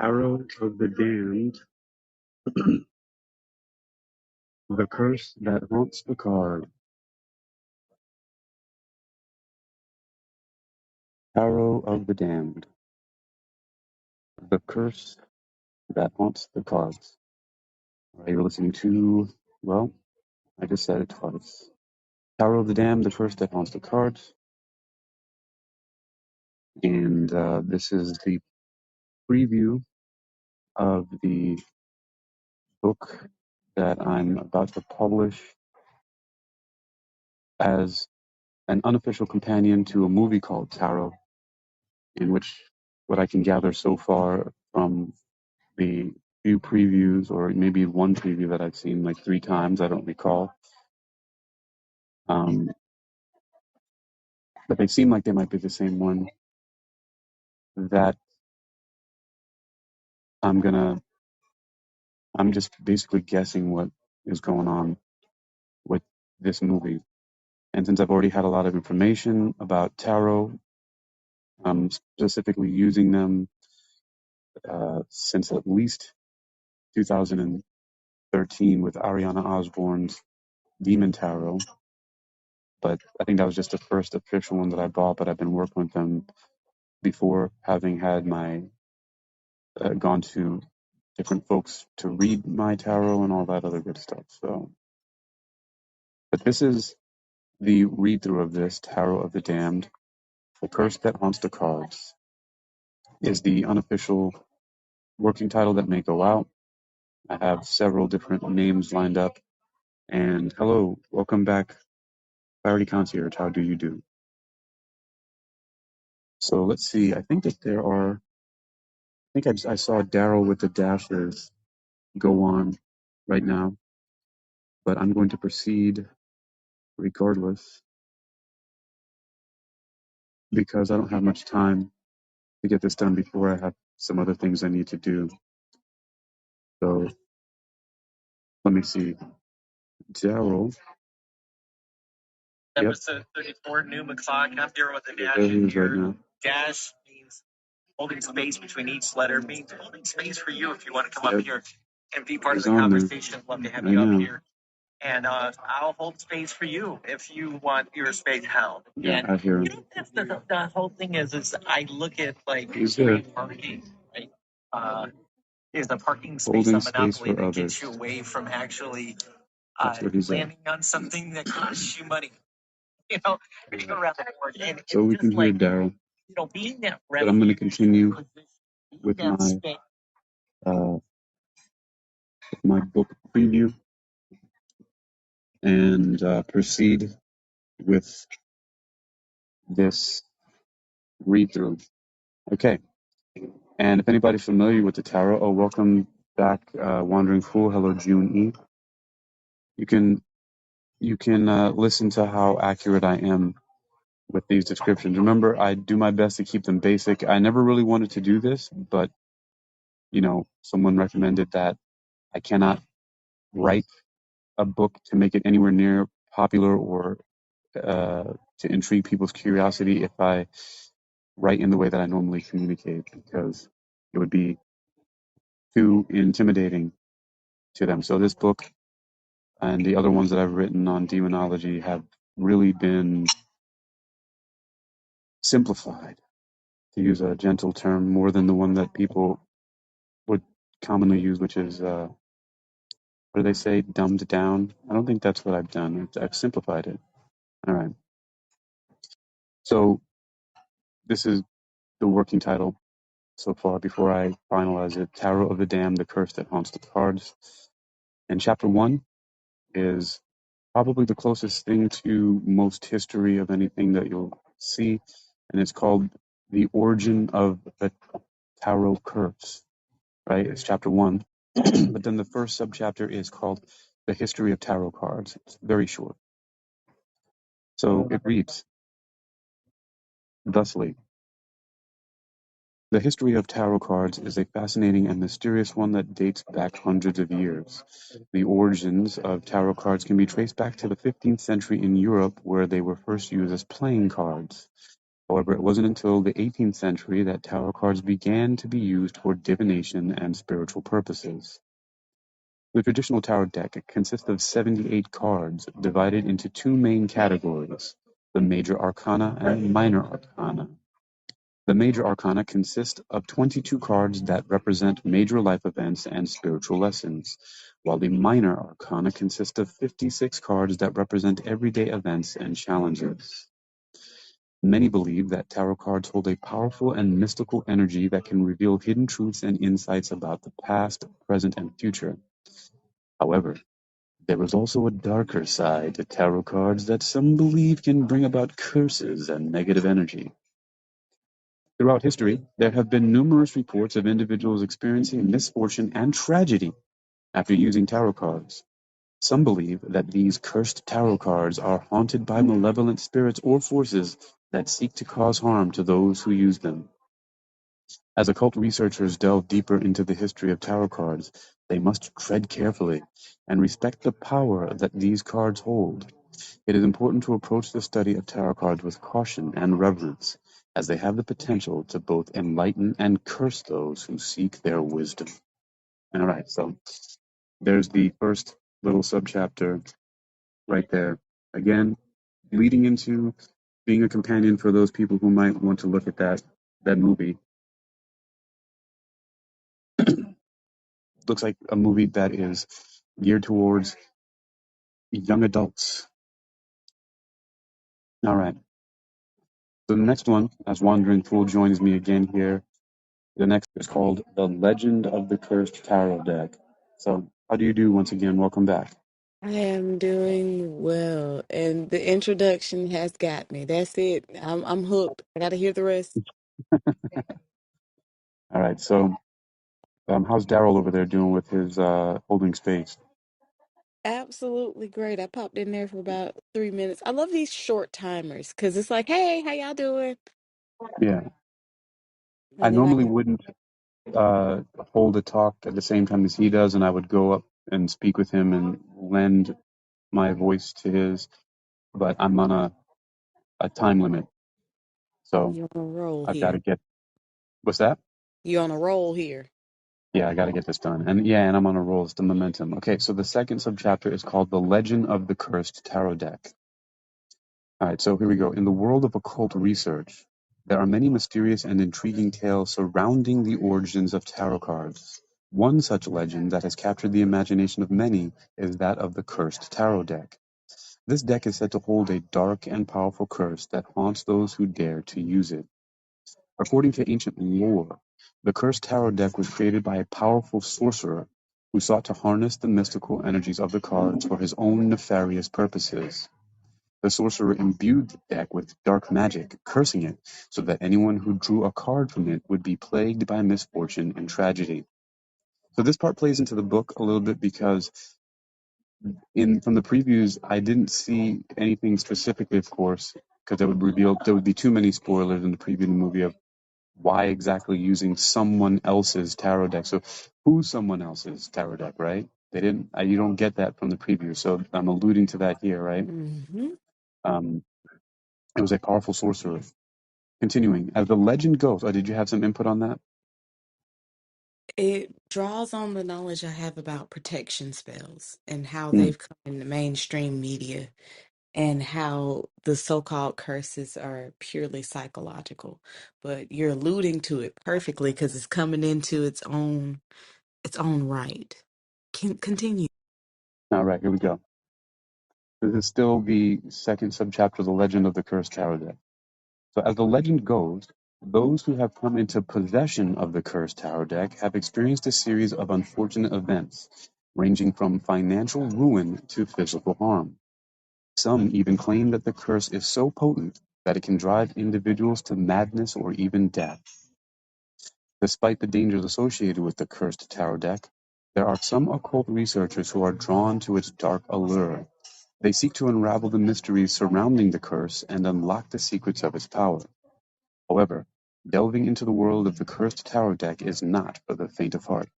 Arrow of the Damned, the curse that haunts the card. Arrow of the Damned, the curse that haunts the cards. You're listening to, well, I just said it twice. Arrow of the Damned, the curse that haunts the cards. And this is the preview of the book that I'm about to publish as an unofficial companion to a movie called Tarot, in which what I can gather so far from the few previews, or maybe one preview that I've seen like 3 times, I don't recall, but they seem like they might be the same one, that I'm just basically guessing what is going on with this movie. And since I've already had a lot of information about tarot, I'm specifically using them since at least 2013 with Ariana Osborne's Demon Tarot. But I think that was just the first official one that I bought, but I've been working with them before, having had my gone to different folks to read my tarot and all that other good stuff. So, but this is the read through of this Tarot of the Damned. The Curse That Haunts the Cards is the unofficial working title that may go out. I have several different names lined up. And hello, welcome back, Clarity Concierge. How do you do? So let's see. I think that there are. I think I saw Daryl with the dashes go on right now, but I'm going to proceed regardless because I don't have much time to get this done before I have some other things I need to do. So let me see. Daryl. Yep. Episode 34, new McClock. I'm here with the dash in here. Right now. Dash means holding space between each letter, means holding space for you if you want to come up here and be part of the conversation. Love to have you up here. And I'll hold space for you if you want your space held. Yeah, and I hear him. You know, that's the whole thing is I look at like street parking, right? Is the parking space a monopoly that gets you away from actually landing on something that costs you money? You know, being around the board. And so we can hear Daryl. You know, being that but I'm going to continue with my book preview and proceed with this read through. Okay. And if anybody's familiar with the tarot, welcome back, Wandering Fool. Hello, June E. You can listen to how accurate I am with these descriptions. Remember, I do my best to keep them basic. I never really wanted to do this, but someone recommended that I cannot write a book to make it anywhere near popular or to intrigue people's curiosity if I write in the way that I normally communicate, because it would be too intimidating to them. So this book and the other ones that I've written on demonology have really been simplified, to use a gentle term, more than the one that people would commonly use, which is, what do they say, dumbed down? I don't think that's what I've done. I've simplified it. All right. So this is the working title so far before I finalize it. Tarot of the Damned, the Curse That Haunts the Cards. And chapter 1 is probably the closest thing to most history of anything that you'll see. And it's called The Origin of the Tarot Curse, right? It's chapter 1. But then the first subchapter is called The History of Tarot Cards. It's very short. So it reads thusly. The history of tarot cards is a fascinating and mysterious one that dates back hundreds of years. The origins of tarot cards can be traced back to the 15th century in Europe, where they were first used as playing cards. However, it wasn't until the 18th century that tarot cards began to be used for divination and spiritual purposes. The traditional tarot deck consists of 78 cards divided into two main categories, the major arcana and minor arcana. The major arcana consist of 22 cards that represent major life events and spiritual lessons, while the minor arcana consist of 56 cards that represent everyday events and challenges. Many believe that tarot cards hold a powerful and mystical energy that can reveal hidden truths and insights about the past, present, and future. However, there is also a darker side to tarot cards that some believe can bring about curses and negative energy. Throughout history, there have been numerous reports of individuals experiencing misfortune and tragedy after using tarot cards. Some believe that these cursed tarot cards are haunted by malevolent spirits or forces that seek to cause harm to those who use them. As occult researchers delve deeper into the history of tarot cards, they must tread carefully and respect the power that these cards hold. It is important to approach the study of tarot cards with caution and reverence, as they have the potential to both enlighten and curse those who seek their wisdom. All right, so there's the first little subchapter right there. Again, leading into being a companion for those people who might want to look at that movie. Looks like a movie that is geared towards young adults. All right. So the next one, as Wandering Fool joins me again here, the next is called The Legend of the Cursed Tarot Deck. So how do you do once again? Welcome back. I am doing well, and the introduction has got me. That's it. I'm hooked. I got to hear the rest. All right. So how's Daryl over there doing with his holding space? Absolutely great. I popped in there for about 3 minutes. I love these short timers because it's like, hey, how y'all doing? Yeah. I And then I normally can. wouldn't hold a talk at the same time as he does, and I would go up and speak with him and lend my voice to his, but I'm on a time limit. So You on a roll I've got here. to get, what's that? You on a roll here. Yeah, I got to get this done. And I'm on a roll. It's the momentum. Okay, so the second subchapter is called The Legend of the Cursed Tarot Deck. All right, so here we go. In the world of occult research, there are many mysterious and intriguing tales surrounding the origins of tarot cards. One such legend that has captured the imagination of many is that of the Cursed Tarot Deck. This deck is said to hold a dark and powerful curse that haunts those who dare to use it. According to ancient lore, the Cursed Tarot deck was created by a powerful sorcerer who sought to harness the mystical energies of the cards for his own nefarious purposes. The sorcerer imbued the deck with dark magic, cursing it so that anyone who drew a card from it would be plagued by misfortune and tragedy. So this part plays into the book a little bit because in from the previews I didn't see anything specifically, of course, because there would be too many spoilers in the preview of the movie of why exactly using someone else's tarot deck. So who's someone else's tarot deck, right? They didn't. You don't get that from the preview. So I'm alluding to that here, right? Hmm. Um, it was a powerful sorcerer. Continuing, as the legend goes. Oh, did you have some input on that? It draws on the knowledge I have about protection spells and how Mm. they've come in the mainstream media and how the so-called curses are purely psychological. But you're alluding to it perfectly because it's coming into its own right. Can continue. All right, here we go. This is still the second subchapter, the legend of the cursed tarot deck. So as the legend goes, those who have come into possession of the cursed tarot deck have experienced a series of unfortunate events, ranging from financial ruin to physical harm. Some even claim that the curse is so potent that it can drive individuals to madness or even death. Despite the dangers associated with the cursed tarot deck, there are some occult researchers who are drawn to its dark allure. They seek to unravel the mysteries surrounding the curse and unlock the secrets of its power. However, delving into the world of the cursed tarot deck is not for the faint of heart,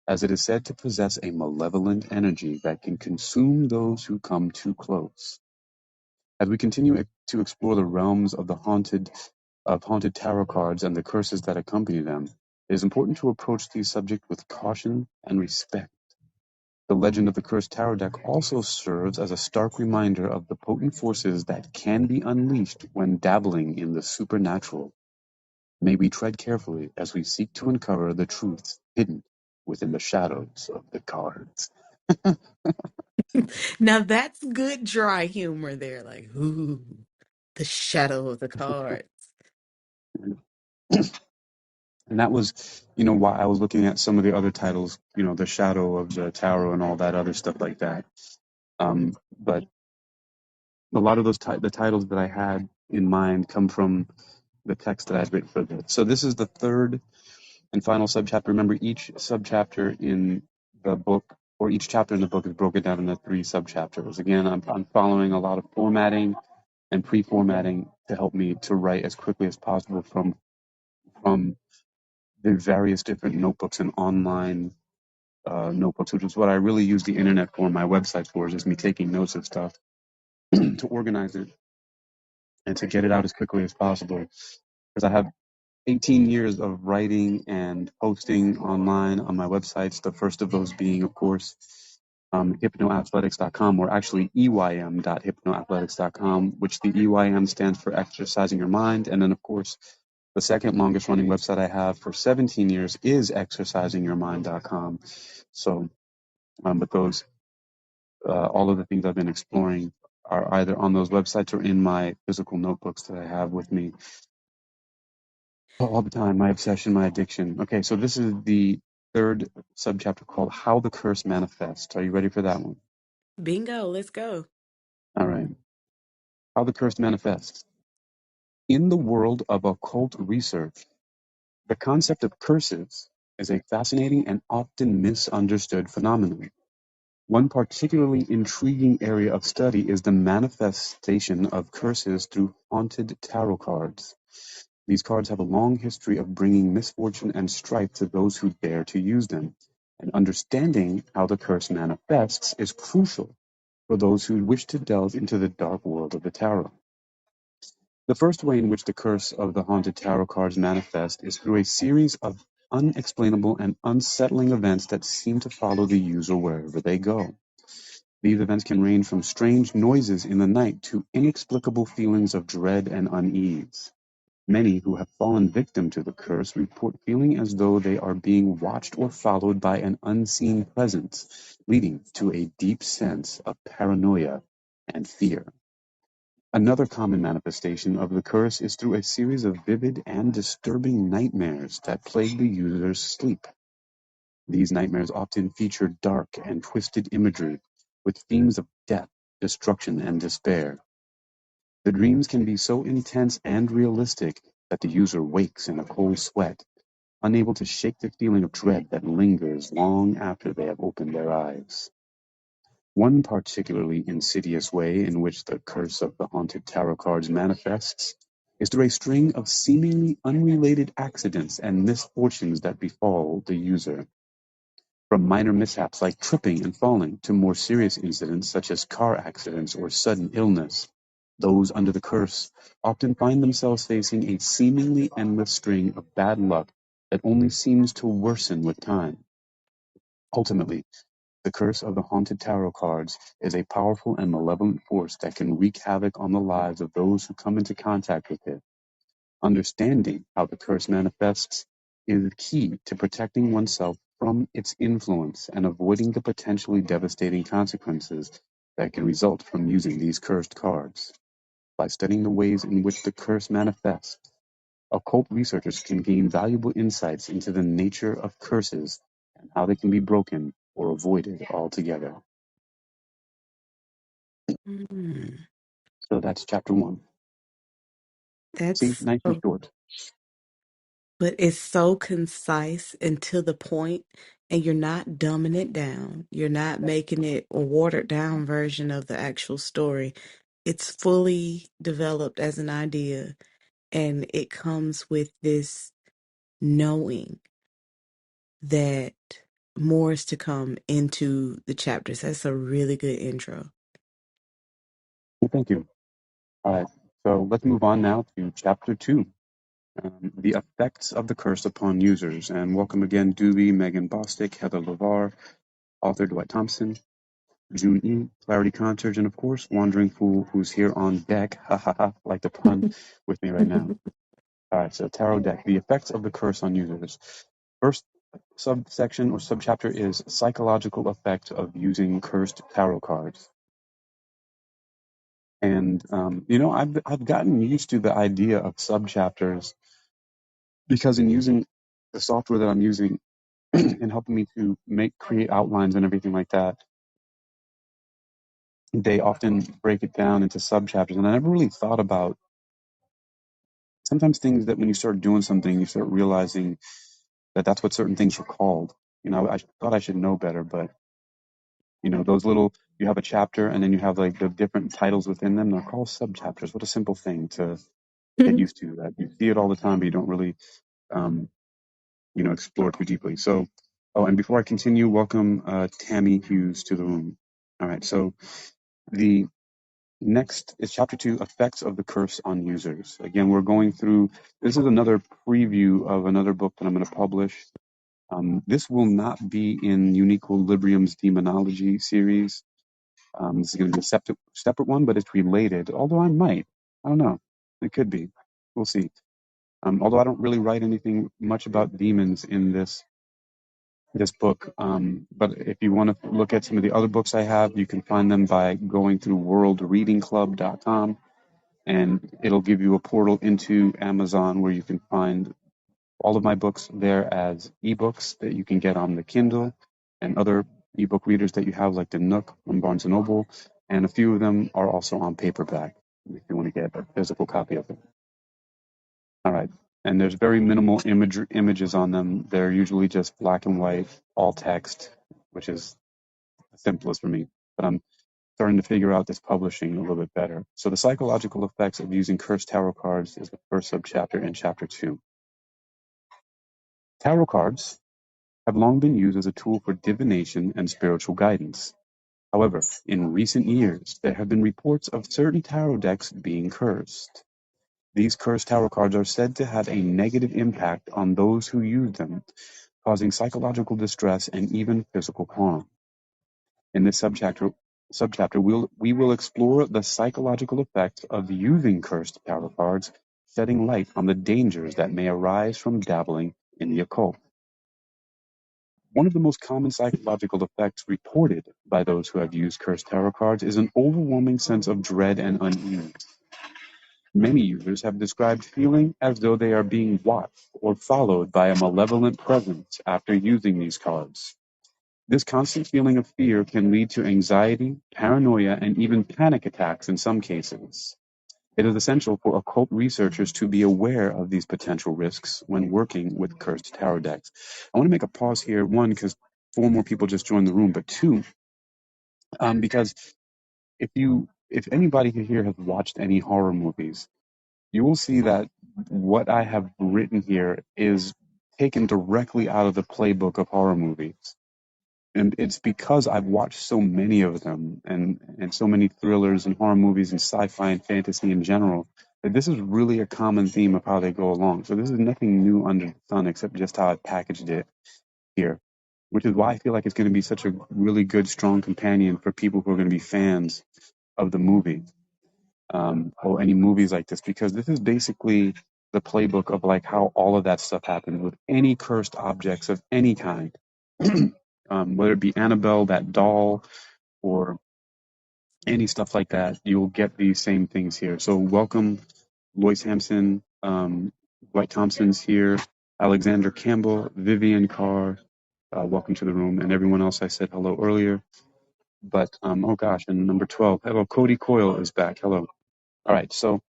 as it is said to possess a malevolent energy that can consume those who come too close. As we continue to explore the realms of the haunted, of haunted tarot cards and the curses that accompany them, it is important to approach these subjects with caution and respect. The legend of the cursed tarot deck also serves as a stark reminder of the potent forces that can be unleashed when dabbling in the supernatural. May we tread carefully as we seek to uncover the truths hidden within the shadows of the cards. Now that's good dry humor there. Like, ooh, the shadow of the cards. And that was, why I was looking at some of the other titles, The Shadow of the Tarot and all that other stuff like that. But a lot of those the titles that I had in mind come from the text that I'd written for this. So this is the third and final subchapter. Remember, each subchapter in the book, or each chapter in the book, is broken down into 3 subchapters. Again, I'm following a lot of formatting and pre-formatting to help me to write as quickly as possible from the various different notebooks and online notebooks, which is what I really use the internet for, my website for, is just me taking notes of stuff to organize it and to get it out as quickly as possible. Because I have 18 years of writing and posting online on my websites. The first of those being, of course, hypnoathletics.com, or actually eym.hypnoathletics.com, which the EYM stands for Exercising Your Mind. And then, of course, the second longest running website I have for 17 years is exercisingyourmind.com. So, but those, all of the things I've been exploring are either on those websites or in my physical notebooks that I have with me all the time. My obsession, my addiction. Okay, so this is the third subchapter called How the Curse Manifests. Are you ready for that one? Bingo, let's go. All right. How the Curse Manifests. In the world of occult research, the concept of curses is a fascinating and often misunderstood phenomenon. One particularly intriguing area of study is the manifestation of curses through haunted tarot cards. These cards have a long history of bringing misfortune and strife to those who dare to use them, and understanding how the curse manifests is crucial for those who wish to delve into the dark world of the tarot. The first way in which the curse of the haunted tarot cards manifest is through a series of unexplainable and unsettling events that seem to follow the user wherever they go. These events can range from strange noises in the night to inexplicable feelings of dread and unease. Many who have fallen victim to the curse report feeling as though they are being watched or followed by an unseen presence, leading to a deep sense of paranoia and fear. Another common manifestation of the curse is through a series of vivid and disturbing nightmares that plague the user's sleep. These nightmares often feature dark and twisted imagery with themes of death, destruction, and despair. The dreams can be so intense and realistic that the user wakes in a cold sweat, unable to shake the feeling of dread that lingers long after they have opened their eyes. One particularly insidious way in which the curse of the haunted tarot cards manifests is through a string of seemingly unrelated accidents and misfortunes that befall the user. From minor mishaps like tripping and falling to more serious incidents such as car accidents or sudden illness, those under the curse often find themselves facing a seemingly endless string of bad luck that only seems to worsen with time. Ultimately, the curse of the haunted tarot cards is a powerful and malevolent force that can wreak havoc on the lives of those who come into contact with it. Understanding how the curse manifests is key to protecting oneself from its influence and avoiding the potentially devastating consequences that can result from using these cursed cards. By studying the ways in which the curse manifests, occult researchers can gain valuable insights into the nature of curses and how they can be broken or avoided altogether. Mm, So that's chapter 1. See, that's nice and so, short. but it's so concise and to the point, and you're not dumbing it down. You're not making it a watered down version of the actual story. It's fully developed as an idea, and it comes with this knowing that more is to come into the chapters. That's a really good intro. Well, thank you. All right, so let's move on now to chapter 2. The effects of the curse upon users. And welcome again, Doobie, Megan Bostick, Heather LeVar, author Dwight Thompson, June E, Clarity Concert, and of course, Wandering Fool, who's here on deck, ha ha ha, like the pun, with me right now. All right, so Tarot deck, the effects of the curse on users. First subsection or subchapter is psychological effect of using cursed tarot cards. And I've gotten used to the idea of subchapters because in using the software that I'm using and helping me to create outlines and everything like that, they often break it down into subchapters. And I never really thought about sometimes things that when you start doing something, you start realizing that that's what certain things are called. I thought I should know better, but those little, you have a chapter and then you have like the different titles within them. They're called subchapters. What a simple thing to get used to, that you see it all the time, but you don't really, um, explore too deeply. So, oh, and before I continue, welcome Tammy Hughes to the room. All right. So the next is chapter 2, effects of the curse on users. Again, we're going through, this is another preview of another book that I'm going to publish. This will not be in Uniquilibrium's demonology series. This is going to be a separate one, but it's related, although I might. I don't know. It could be. We'll see. Although I don't really write anything much about demons in this book. But if you want to look at some of the other books I have, you can find them by going through worldreadingclub.com, and it'll give you a portal into Amazon where you can find all of my books there as ebooks that you can get on the Kindle and other ebook readers that you have, like the Nook from Barnes& and Noble, and a few of them are also on paperback if you want to get a physical copy of it. All right. And there's very minimal images on them. They're usually just black and white, all text, which is the simplest for me. But I'm starting to figure out this publishing a little bit better. So the psychological effects of using cursed tarot cards is the first subchapter in chapter 2. Tarot cards have long been used as a tool for divination and spiritual guidance. However, in recent years, there have been reports of certain tarot decks being cursed. These cursed tarot cards are said to have a negative impact on those who use them, causing psychological distress and even physical harm. In this subchapter, we will explore the psychological effects of using cursed tarot cards, shedding light on the dangers that may arise from dabbling in the occult. One of the most common psychological effects reported by those who have used cursed tarot cards is an overwhelming sense of dread and unease. Many users have described feeling as though they are being watched or followed by a malevolent presence after using these cards. This constant feeling of fear can lead to anxiety, paranoia, and even panic attacks in some cases. It is essential for occult researchers to be aware of these potential risks when working with cursed tarot decks. I want to make a pause here, one, because 4 more people just joined the room, but 2, because if anybody here has watched any horror movies, you will see that what I have written here is taken directly out of the playbook of horror movies. And it's because I've watched so many of them and so many thrillers and horror movies and sci-fi and fantasy in general, that this is really a common theme of how they go along. So this is nothing new under the sun except just how I packaged it here, which is why I feel like it's going to be such a really good, strong companion for people who are going to be fans of the movie, or any movies like this, because this is basically the playbook of like how all of that stuff happens with any cursed objects of any kind. Whether it be Annabelle, that doll, or any stuff like that, you'll get these same things here. So welcome, Lois Hampson, Dwight Thompson's here, Alexander Campbell, Vivian Carr, welcome to the room, and everyone else I said hello earlier. But, oh gosh, and number 12, hello, Cody Coyle is back, hello. All right, so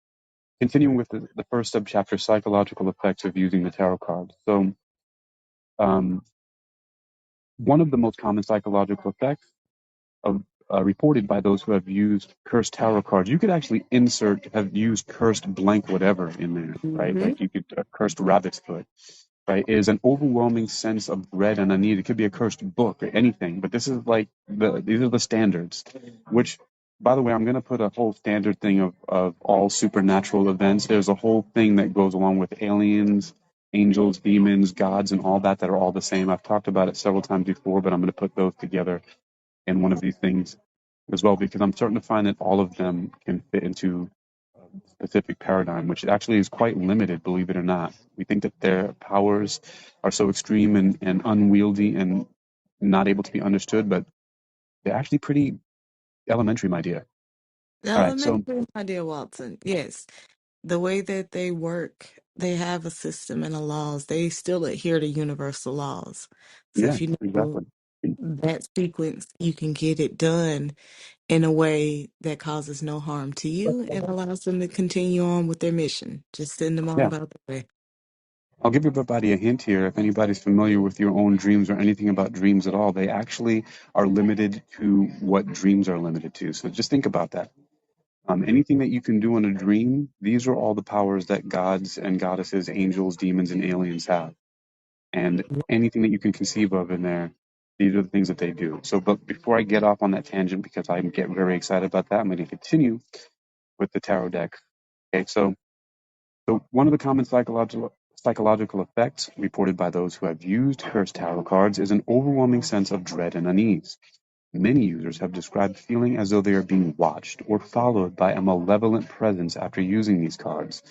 continuing with the first subchapter, psychological effects of using the tarot card. So um, one of the most common psychological effects of reported by those who have used cursed tarot cards. You could actually have used cursed blank whatever in there, right? Mm-hmm. Like you could cursed rabbit's foot, right? Is an overwhelming sense of dread and unease. It could be a cursed book or anything, but this is like these are the standards, which by the way, I'm going to put a whole standard thing of all supernatural events. There's a whole thing that goes along with aliens, angels, demons, gods, and all that are all the same. I've talked about it several times before, but I'm going to put those together in one of these things as well, because I'm starting to find that all of them can fit into a specific paradigm, which actually is quite limited, believe it or not. We think that their powers are so extreme and unwieldy and not able to be understood, but they're actually pretty elementary, my dear. All right, so Elementary, my dear Watson. Yes, the way that they work, they have a system and a laws. They still adhere to universal laws. So yeah, if you know exactly. that sequence, you can get it done in a way that causes no harm to you and allows them to continue on with their mission. Just send them on Yeah, about the way. I'll give everybody a hint here. If anybody's familiar with your own dreams or anything about dreams at all, they actually are limited to what dreams are limited to. So just think about that. Anything that you can do in a dream, these are all the powers that gods and goddesses, angels, demons, and aliens have. And anything that you can conceive of in there, these are the things that they do. So, but before I get off on that tangent, because I get very excited about that, I'm going to continue with the tarot deck. Okay, so one of the common psychological effects reported by those who have used cursed tarot cards is an overwhelming sense of dread and unease. Many users have described feeling as though they are being watched or followed by a malevolent presence after using these cards.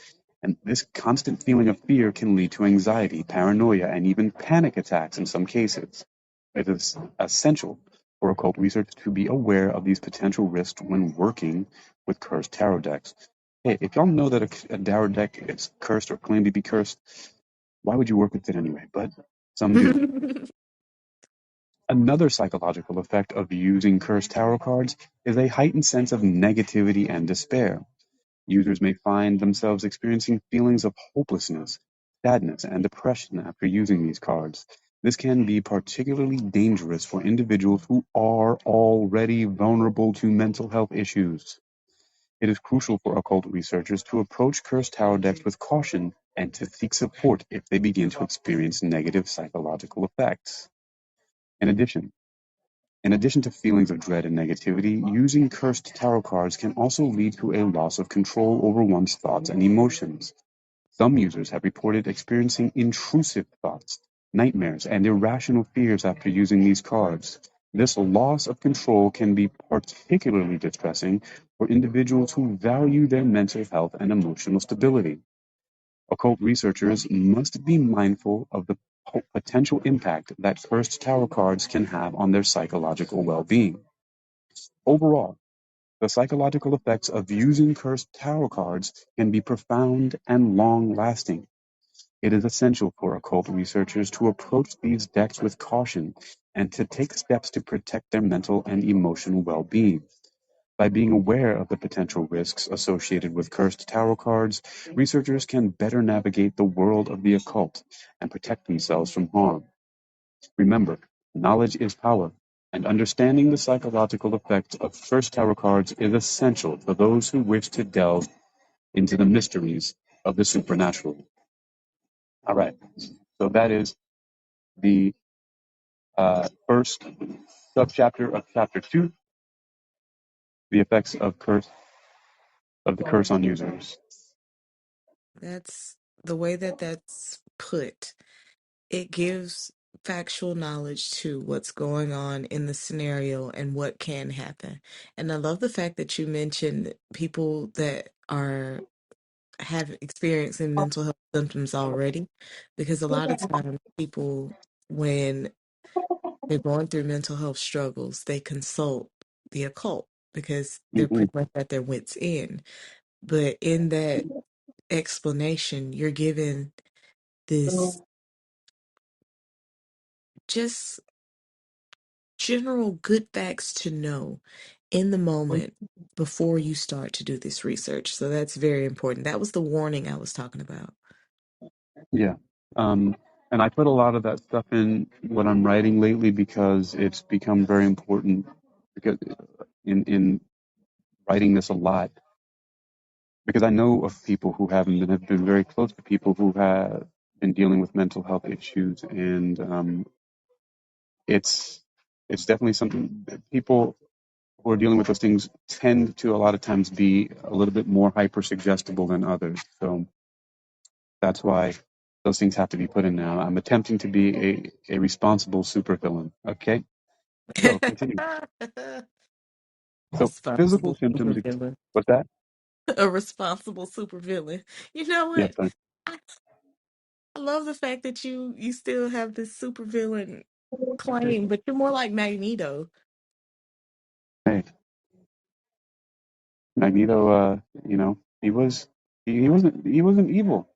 And this constant feeling of fear can lead to anxiety, paranoia, and even panic attacks in some cases. It is essential for occult research to be aware of these potential risks when working with cursed tarot decks. Hey, if y'all know that a tarot deck is cursed or claimed to be cursed, why would you work with it anyway? But some do. Another psychological effect of using cursed tarot cards is a heightened sense of negativity and despair. Users may find themselves experiencing feelings of hopelessness, sadness, and depression after using these cards. This can be particularly dangerous for individuals who are already vulnerable to mental health issues. It is crucial for occult researchers to approach cursed tarot decks with caution and to seek support if they begin to experience negative psychological effects. In addition, in addition to feelings of dread and negativity, using cursed tarot cards can also lead to a loss of control over one's thoughts and emotions. Some users have reported experiencing intrusive thoughts, nightmares, and irrational fears after using these cards. This loss of control can be particularly distressing for individuals who value their mental health and emotional stability. Occult researchers must be mindful of the potential impact that cursed tarot cards can have on their psychological well-being. Overall, the psychological effects of using cursed tarot cards can be profound and long-lasting. It is essential for occult researchers to approach these decks with caution and to take steps to protect their mental and emotional well-being. By being aware of the potential risks associated with cursed tarot cards, researchers can better navigate the world of the occult and protect themselves from harm. Remember, knowledge is power, and understanding the psychological effects of cursed tarot cards is essential for those who wish to delve into the mysteries of the supernatural. All right, so that is the first subchapter of chapter 2, the effects of the curse on users. That's the way that that's put. It gives factual knowledge to what's going on in the scenario and what can happen. And I love the fact that you mentioned people that are have experiencing mental health symptoms already, because a lot of times people, when they're going through mental health struggles, they consult the occult because they're Mhm. pretty much at their wits' end. But in that explanation, you're given this just general good facts to know in the moment before you start to do this research. So that's very important. That was the warning I was talking about. Yeah. And I put a lot of that stuff in what I'm writing lately because it's become very important because in writing this a lot because I know of people who have been very close to people who have been dealing with mental health issues and it's definitely something that people who are dealing with those things tend to a lot of times be a little bit more hyper suggestible than others. So that's why those things have to be put in now. I'm attempting to be a responsible supervillain. Okay, so continue. So physical Responsible symptoms. supervillain. What's that? A responsible supervillain. You know Yes, what? sir. I, I love the fact that you still have this supervillain claim, but you're more like Magneto. Hey, Magneto. You know, he wasn't evil.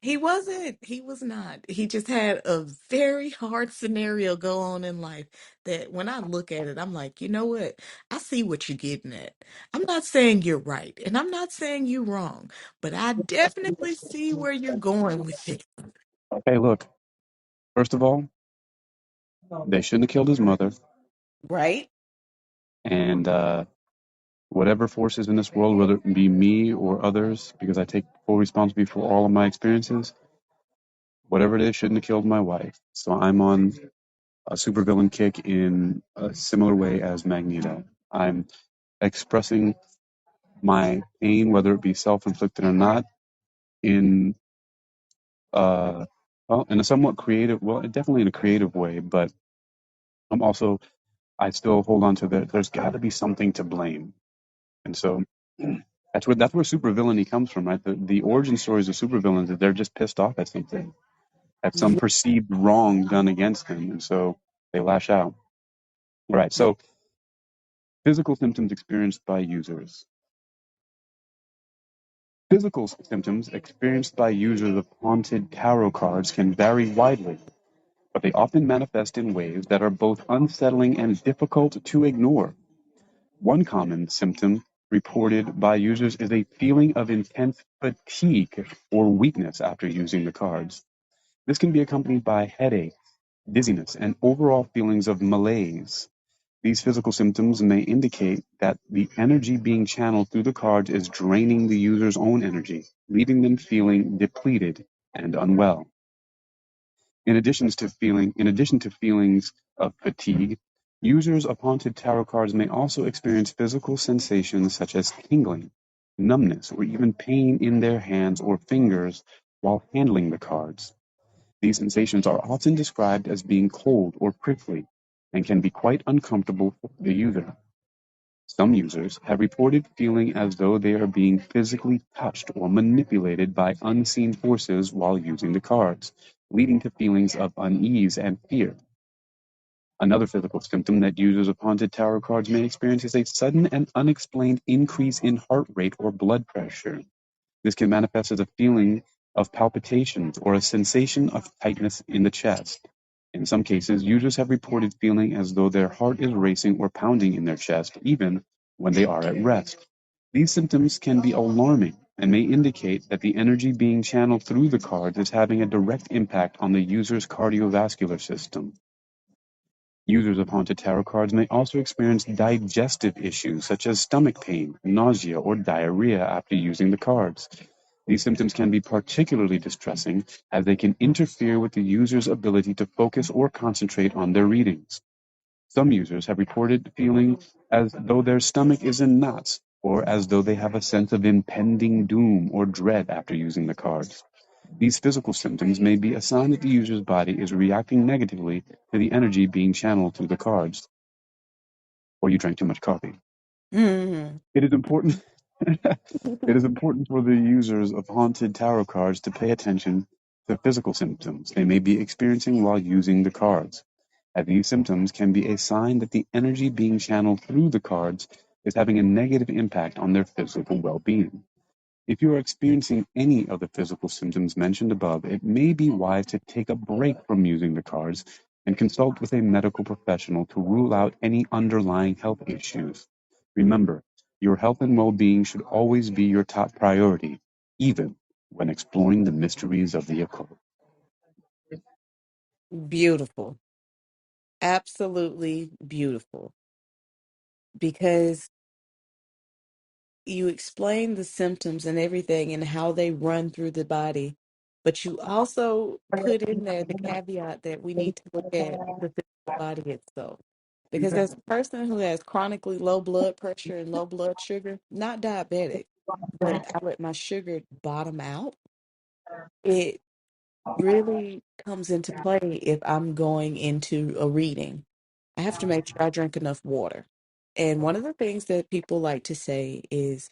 He wasn't. He was not. He just had a very hard scenario go on in life that when I look at it, I'm like, you know what? I see what you're getting at. I'm not saying you're right, and I'm not saying you're wrong, but I definitely see where you're going with it. Hey, look. First of all, they shouldn't have killed his mother, Right? and whatever forces in this world, whether it be me or others, because I take full responsibility for all of my experiences, whatever it is, shouldn't have killed my wife. So I'm on a supervillain kick in a similar way as Magneto. I'm expressing my pain, whether it be self-inflicted or not, in well, in a somewhat creative, well, definitely in a creative way, but I'm also, I still hold on to that. There's got to be something to blame, and so that's where supervillainy comes from, right? The origin stories of supervillains is they're just pissed off at something, at some Yeah. perceived wrong done against them, and so they lash out. Right. So physical symptoms experienced by users. Physical symptoms experienced by users of haunted tarot cards can vary widely, but they often manifest in ways that are both unsettling and difficult to ignore. One common symptom reported by users is a feeling of intense fatigue or weakness after using the cards. This can be accompanied by headache, dizziness, and overall feelings of malaise. These physical symptoms may indicate that the energy being channeled through the cards is draining the user's own energy, leaving them feeling depleted and unwell. In addition to feelings of fatigue, users of haunted tarot cards may also experience physical sensations such as tingling, numbness, or even pain in their hands or fingers while handling the cards. These sensations are often described as being cold or prickly and can be quite uncomfortable for the user. Some users have reported feeling as though they are being physically touched or manipulated by unseen forces while using the cards, leading to feelings of unease and fear. Another physical symptom that users of haunted tarot cards may experience is a sudden and unexplained increase in heart rate or blood pressure. This can manifest as a feeling of palpitations or a sensation of tightness in the chest. In some cases, users have reported feeling as though their heart is racing or pounding in their chest, even when they are at rest. These symptoms can be alarming and may indicate that the energy being channeled through the cards is having a direct impact on the user's cardiovascular system. Users of haunted tarot cards may also experience digestive issues such as stomach pain, nausea, or diarrhea after using the cards. These symptoms can be particularly distressing as they can interfere with the user's ability to focus or concentrate on their readings. Some users have reported feeling as though their stomach is in knots or as though they have a sense of impending doom or dread after using the cards. These physical symptoms may be a sign that the user's body is reacting negatively to the energy being channeled through the cards, or you drank too much coffee. Mm. It is important It is important for the users of haunted tarot cards to pay attention to physical symptoms they may be experiencing while using the cards, as these symptoms can be a sign that the energy being channeled through the cards is having a negative impact on their physical well-being. If you are experiencing any of the physical symptoms mentioned above, it may be wise to take a break from using the cards and consult with a medical professional to rule out any underlying health issues. Remember, your health and well-being should always be your top priority, even when exploring the mysteries of the occult. Beautiful. Absolutely beautiful. Because you explain the symptoms and everything and how they run through the body, but you also put in there the caveat that we need to look at the physical body itself. Because as a person who has chronically low blood pressure and low blood sugar, not diabetic, but I let my sugar bottom out, it really comes into play if I'm going into a reading. I have to make sure I drink enough water. And one of the things that people like to say is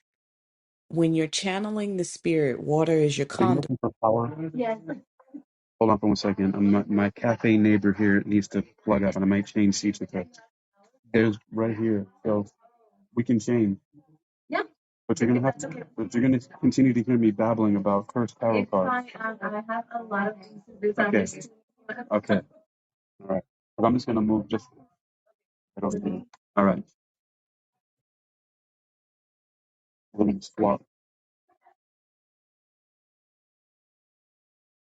when you're channeling the spirit, water is your Are you conduit. looking for power? Hold on for 1 second. My cafe neighbor here needs to plug up, and I might change seats with her. There's right here, so we can change. But you're gonna have to. But you're gonna continue to hear me babbling about cursed tarot cards. I have a lot of things to do. Okay. Okay. All right. But I'm just gonna move just right over here. All right. We're gonna swap.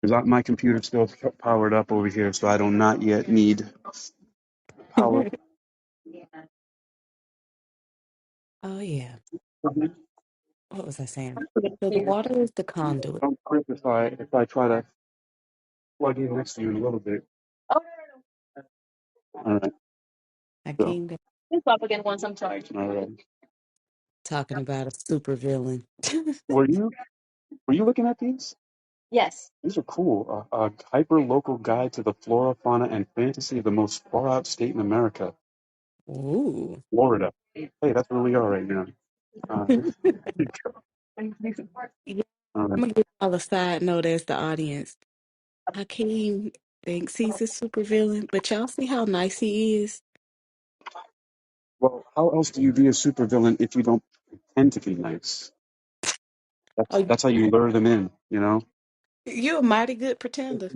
Because my computer's still powered up over here, so I do not yet need power. Oh, yeah. What was I saying? So the water is the conduit. Don't trip if I try to plug in next to you in a little bit. All right. I So. came back All right. talking about a super villain. Were you looking at these? These are cool. A hyper local guide to the flora, fauna, and fantasy of the most far out state in America, Ooh. Florida. Hey, that's where we are right now. Uh, Yeah, all right. I'm gonna give y'all a side note as the audience. Hakeem thinks he's a super villain, but y'all see how nice he is? Well, how else do you be a supervillain if you don't tend to be nice? Oh, That's how you lure them in, you know? you're a mighty good pretender.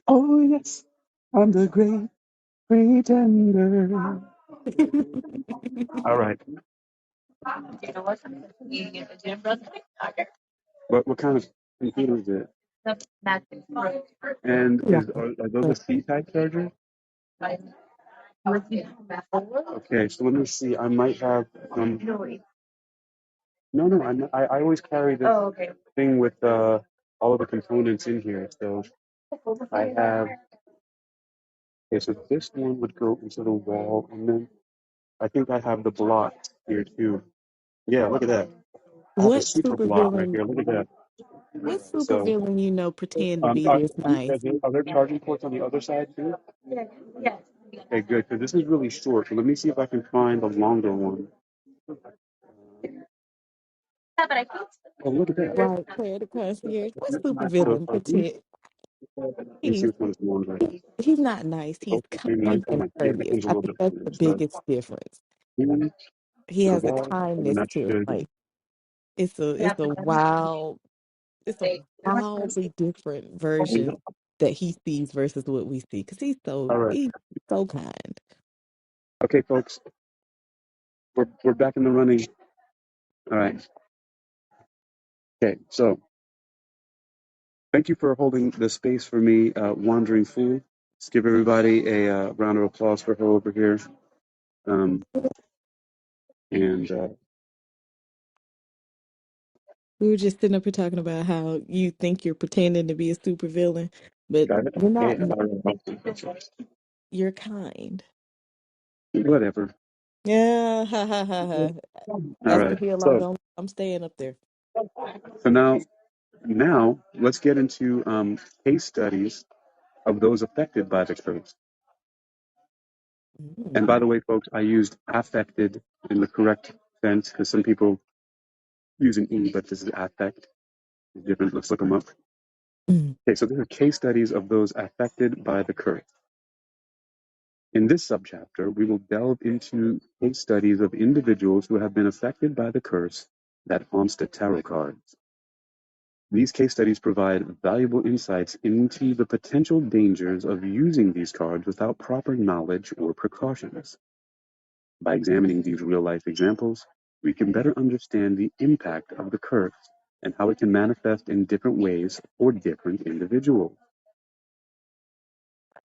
Oh, yes, I'm the great pretender. All right. What kind of computer is it? And Yeah. are those a C-type charger? Okay, so let me see. I might have no. I always carry this thing with all of the components in here. So I have. Okay, so this one would go into the wall, and then I think I have the block here too. Yeah, look at that. I have a What super super block right villain? here. Look at that. What super So, villain you know pretend to be this nice? are there charging ports on the other side too? Okay, good. Because this is really short. So let me see if I can find a longer one. Oh, look at that. Right, Claire the concierge. What super So, villain pretend? let me see He's which one is longer. he's not nice. He's Oh, maybe nice kind and one. Yeah, that courteous. one's a I little think that's different. the So, biggest difference. to He the has a wall, and then kindness that to his should. life. It's a wildly different version that he sees versus what we see. Because All right. he's so kind. Okay, folks, we're back in the running. All right. Okay, so thank you for holding the space for me, Wandering Fool. Let's give everybody a round of applause for her over here. Um, and We were just sitting up here talking about how you think you're pretending to be a supervillain, but got it. you're Hey, not. all right. You're kind. Whatever. Yeah, ha ha ha ha. All That's the right. hill So, I'm staying up there. so now let's get into case studies of those affected by the curse. And by Mm. the way, folks, I used affected in the correct sense because some people use an E, but this is affect. It's different. Let's look them up. Mm. Okay, so these are case studies of those affected by the curse. In this subchapter, we will delve into case studies of individuals who have been affected by the curse that haunts the tarot cards. These case studies provide valuable insights into the potential dangers of using these cards without proper knowledge or precautions. By examining these real-life examples, we can better understand the impact of the curse and how it can manifest in different ways for different individuals.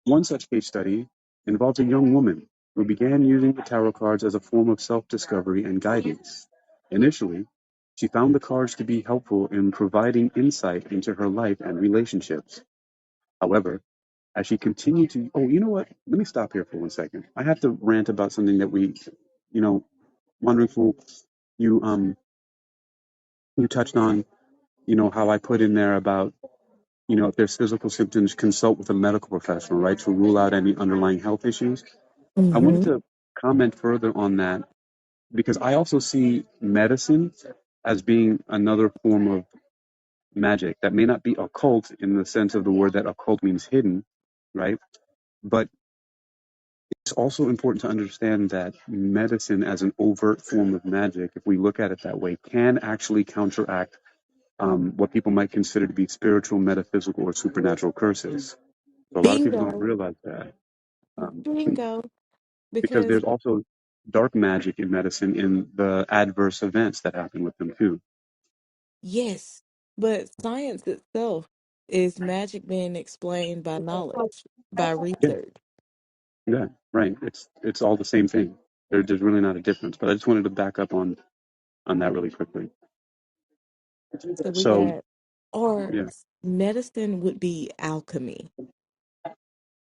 One such case study involves a young woman who began using the tarot cards as a form of self-discovery and guidance. Initially, she found the cards to be helpful in providing insight into her life and relationships. However, as she continued to, oh, you know what? Let me stop here for 1 second. I have to rant about something that we, you know, wonderful. You, you touched on, how I put in there about, if there's physical symptoms, consult with a medical professional, right, to rule out any underlying health issues. I wanted Mm-hmm. to comment further on that because I also see medicine as being another form of magic that may not be occult in the sense of the word that occult means hidden, right? But it's also important to understand that medicine as an overt form of magic, if we look at it that way, can actually counteract what people might consider to be spiritual, metaphysical, or supernatural curses. So a lot of people don't Bingo. realize that Bingo. because Because there's also dark magic in medicine in the adverse events that happen with them too. yes, but science itself is magic being explained by knowledge, by Yeah, research. yeah, right. It's all the same thing. There's really not a difference. But I just wanted to back up on that really quickly. So we So got, or yeah, medicine would be alchemy.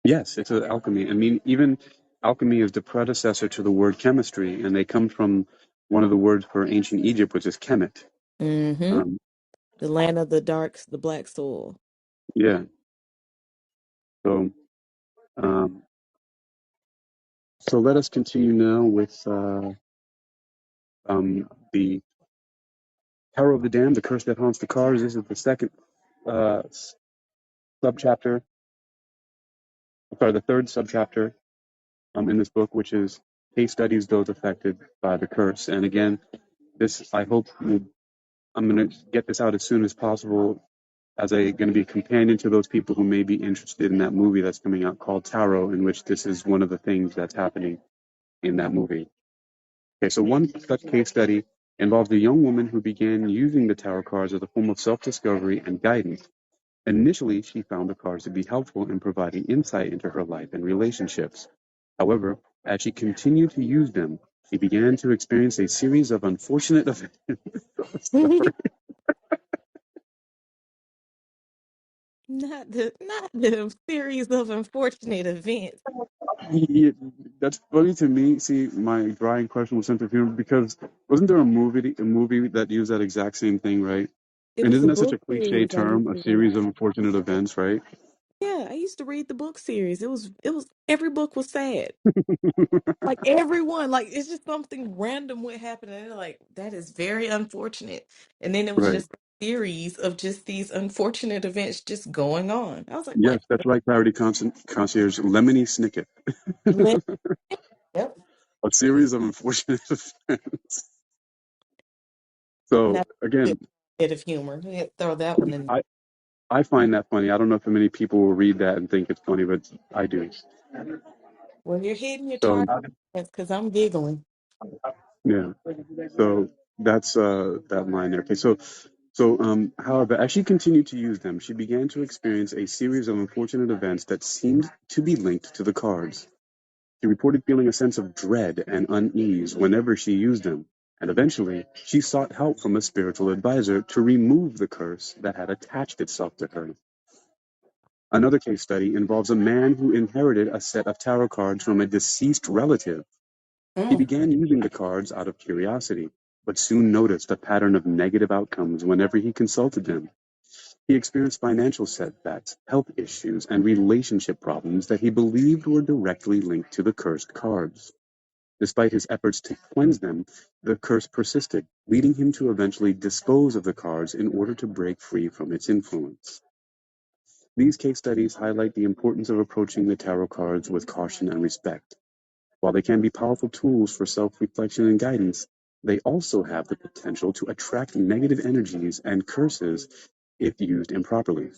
yes, it's an alchemy. I mean, even alchemy is the predecessor to the word chemistry, and they come from one of the words for ancient Egypt, which is kemet. Mm-hmm. Um, The land of the darks, the black soil. yeah. So um, so let us continue now with the Tower of the Damned, the curse that haunts the cars. This is the second uh, subchapter. Sorry, the third subchapter in this book, which is case studies those affected by the curse. And again, this I hope I'm going to get this out as soon as possible as a going to be a companion to those people who may be interested in that movie that's coming out called Tarot, in which this is one of the things that's happening in that movie. Okay, so one such case study involves a young woman who began using the tarot cards as a form of self-discovery and guidance. Initially, she found the cards to be helpful in providing insight into her life and relationships. However, as she continued to use them, she began to experience a series of unfortunate events. Not the series of unfortunate events. Yeah, that's funny to me. See, my drawing question was sense of humor because wasn't there a movie that used that exact same thing, right? It And was isn't a that such book a cliche series I used term, a to read. series of unfortunate events, right? Yeah, I used to read the book series. It was every book was sad. Like everyone, like it's just something random would happen, and they're like, that is very unfortunate. And then it was Right. just a series of just these unfortunate events just going on. I was like, what? Yes, that's right, Clarity Concierge. Lemony Snicket. Let Yep. A series of unfortunate events. So Now again, bit of humor. Yeah, throw that one in. I I find that funny. I don't know if many people will read that and think it's funny, but I do. Well, you're hitting your So target because I'm giggling. yeah. So that's that line there. Okay, so however, as she continued to use them, she began to experience a series of unfortunate events that seemed to be linked to the cards. She reported feeling a sense of dread and unease whenever she used them, and eventually she sought help from a spiritual advisor to remove the curse that had attached itself to her. Another case study involves a man who inherited a set of tarot cards from a deceased relative. He Mm. began using the cards out of curiosity, but soon noticed a pattern of negative outcomes whenever he consulted them. He experienced financial setbacks, health issues, and relationship problems that he believed were directly linked to the cursed cards. Despite his efforts to cleanse them, the curse persisted, leading him to eventually dispose of the cards in order to break free from its influence. These case studies highlight the importance of approaching the tarot cards with caution and respect. While they can be powerful tools for self-reflection and guidance, they also have the potential to attract negative energies and curses if used improperly.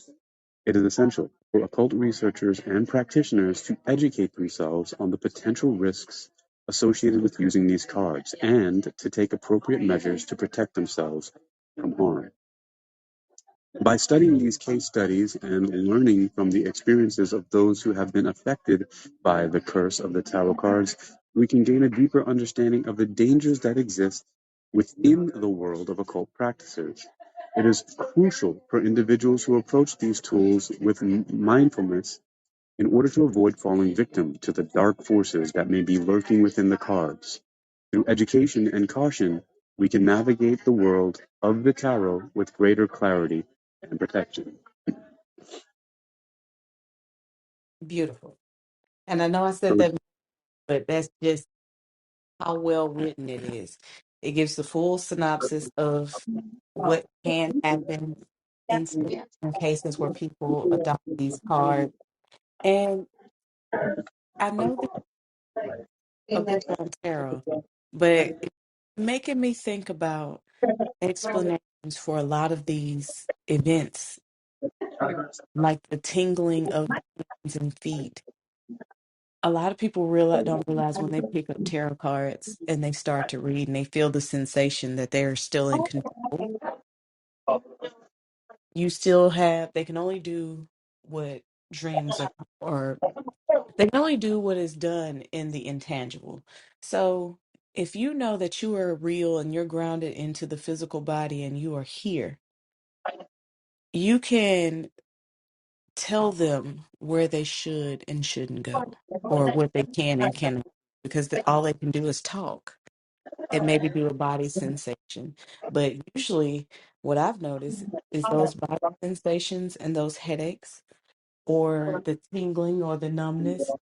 It is essential for occult researchers and practitioners to educate themselves on the potential risks associated with using these cards and to take appropriate measures to protect themselves from harm. By studying these case studies and learning from the experiences of those who have been affected by the curse of the tarot cards, we can gain a deeper understanding of the dangers that exist within the world of occult practices. It is crucial for individuals who approach these tools with mindfulness in order to avoid falling victim to the dark forces that may be lurking within the cards. Through education and caution, we can navigate the world of the tarot with greater clarity and protection. Beautiful. And I know I said So, that, but that's just how well written it is. It gives the full synopsis of what can happen in certain cases where people adopt these cards. And I know this a bit on tarot, but it's making me think about explanations for a lot of these events, like the tingling of hands and feet. A lot of people don't realize when they pick up tarot cards and they start to read and they feel the sensation that they're still in control. You still have, they can only do what dreams are, or they can only do what is done in the intangible. So if you know that you are real and you're grounded into the physical body and you are here, you can tell them where they should and shouldn't go, or what they can and cannot, because all they can do is talk and maybe do a body sensation. But usually, what I've noticed is those body sensations and those headaches, or the tingling or the numbness,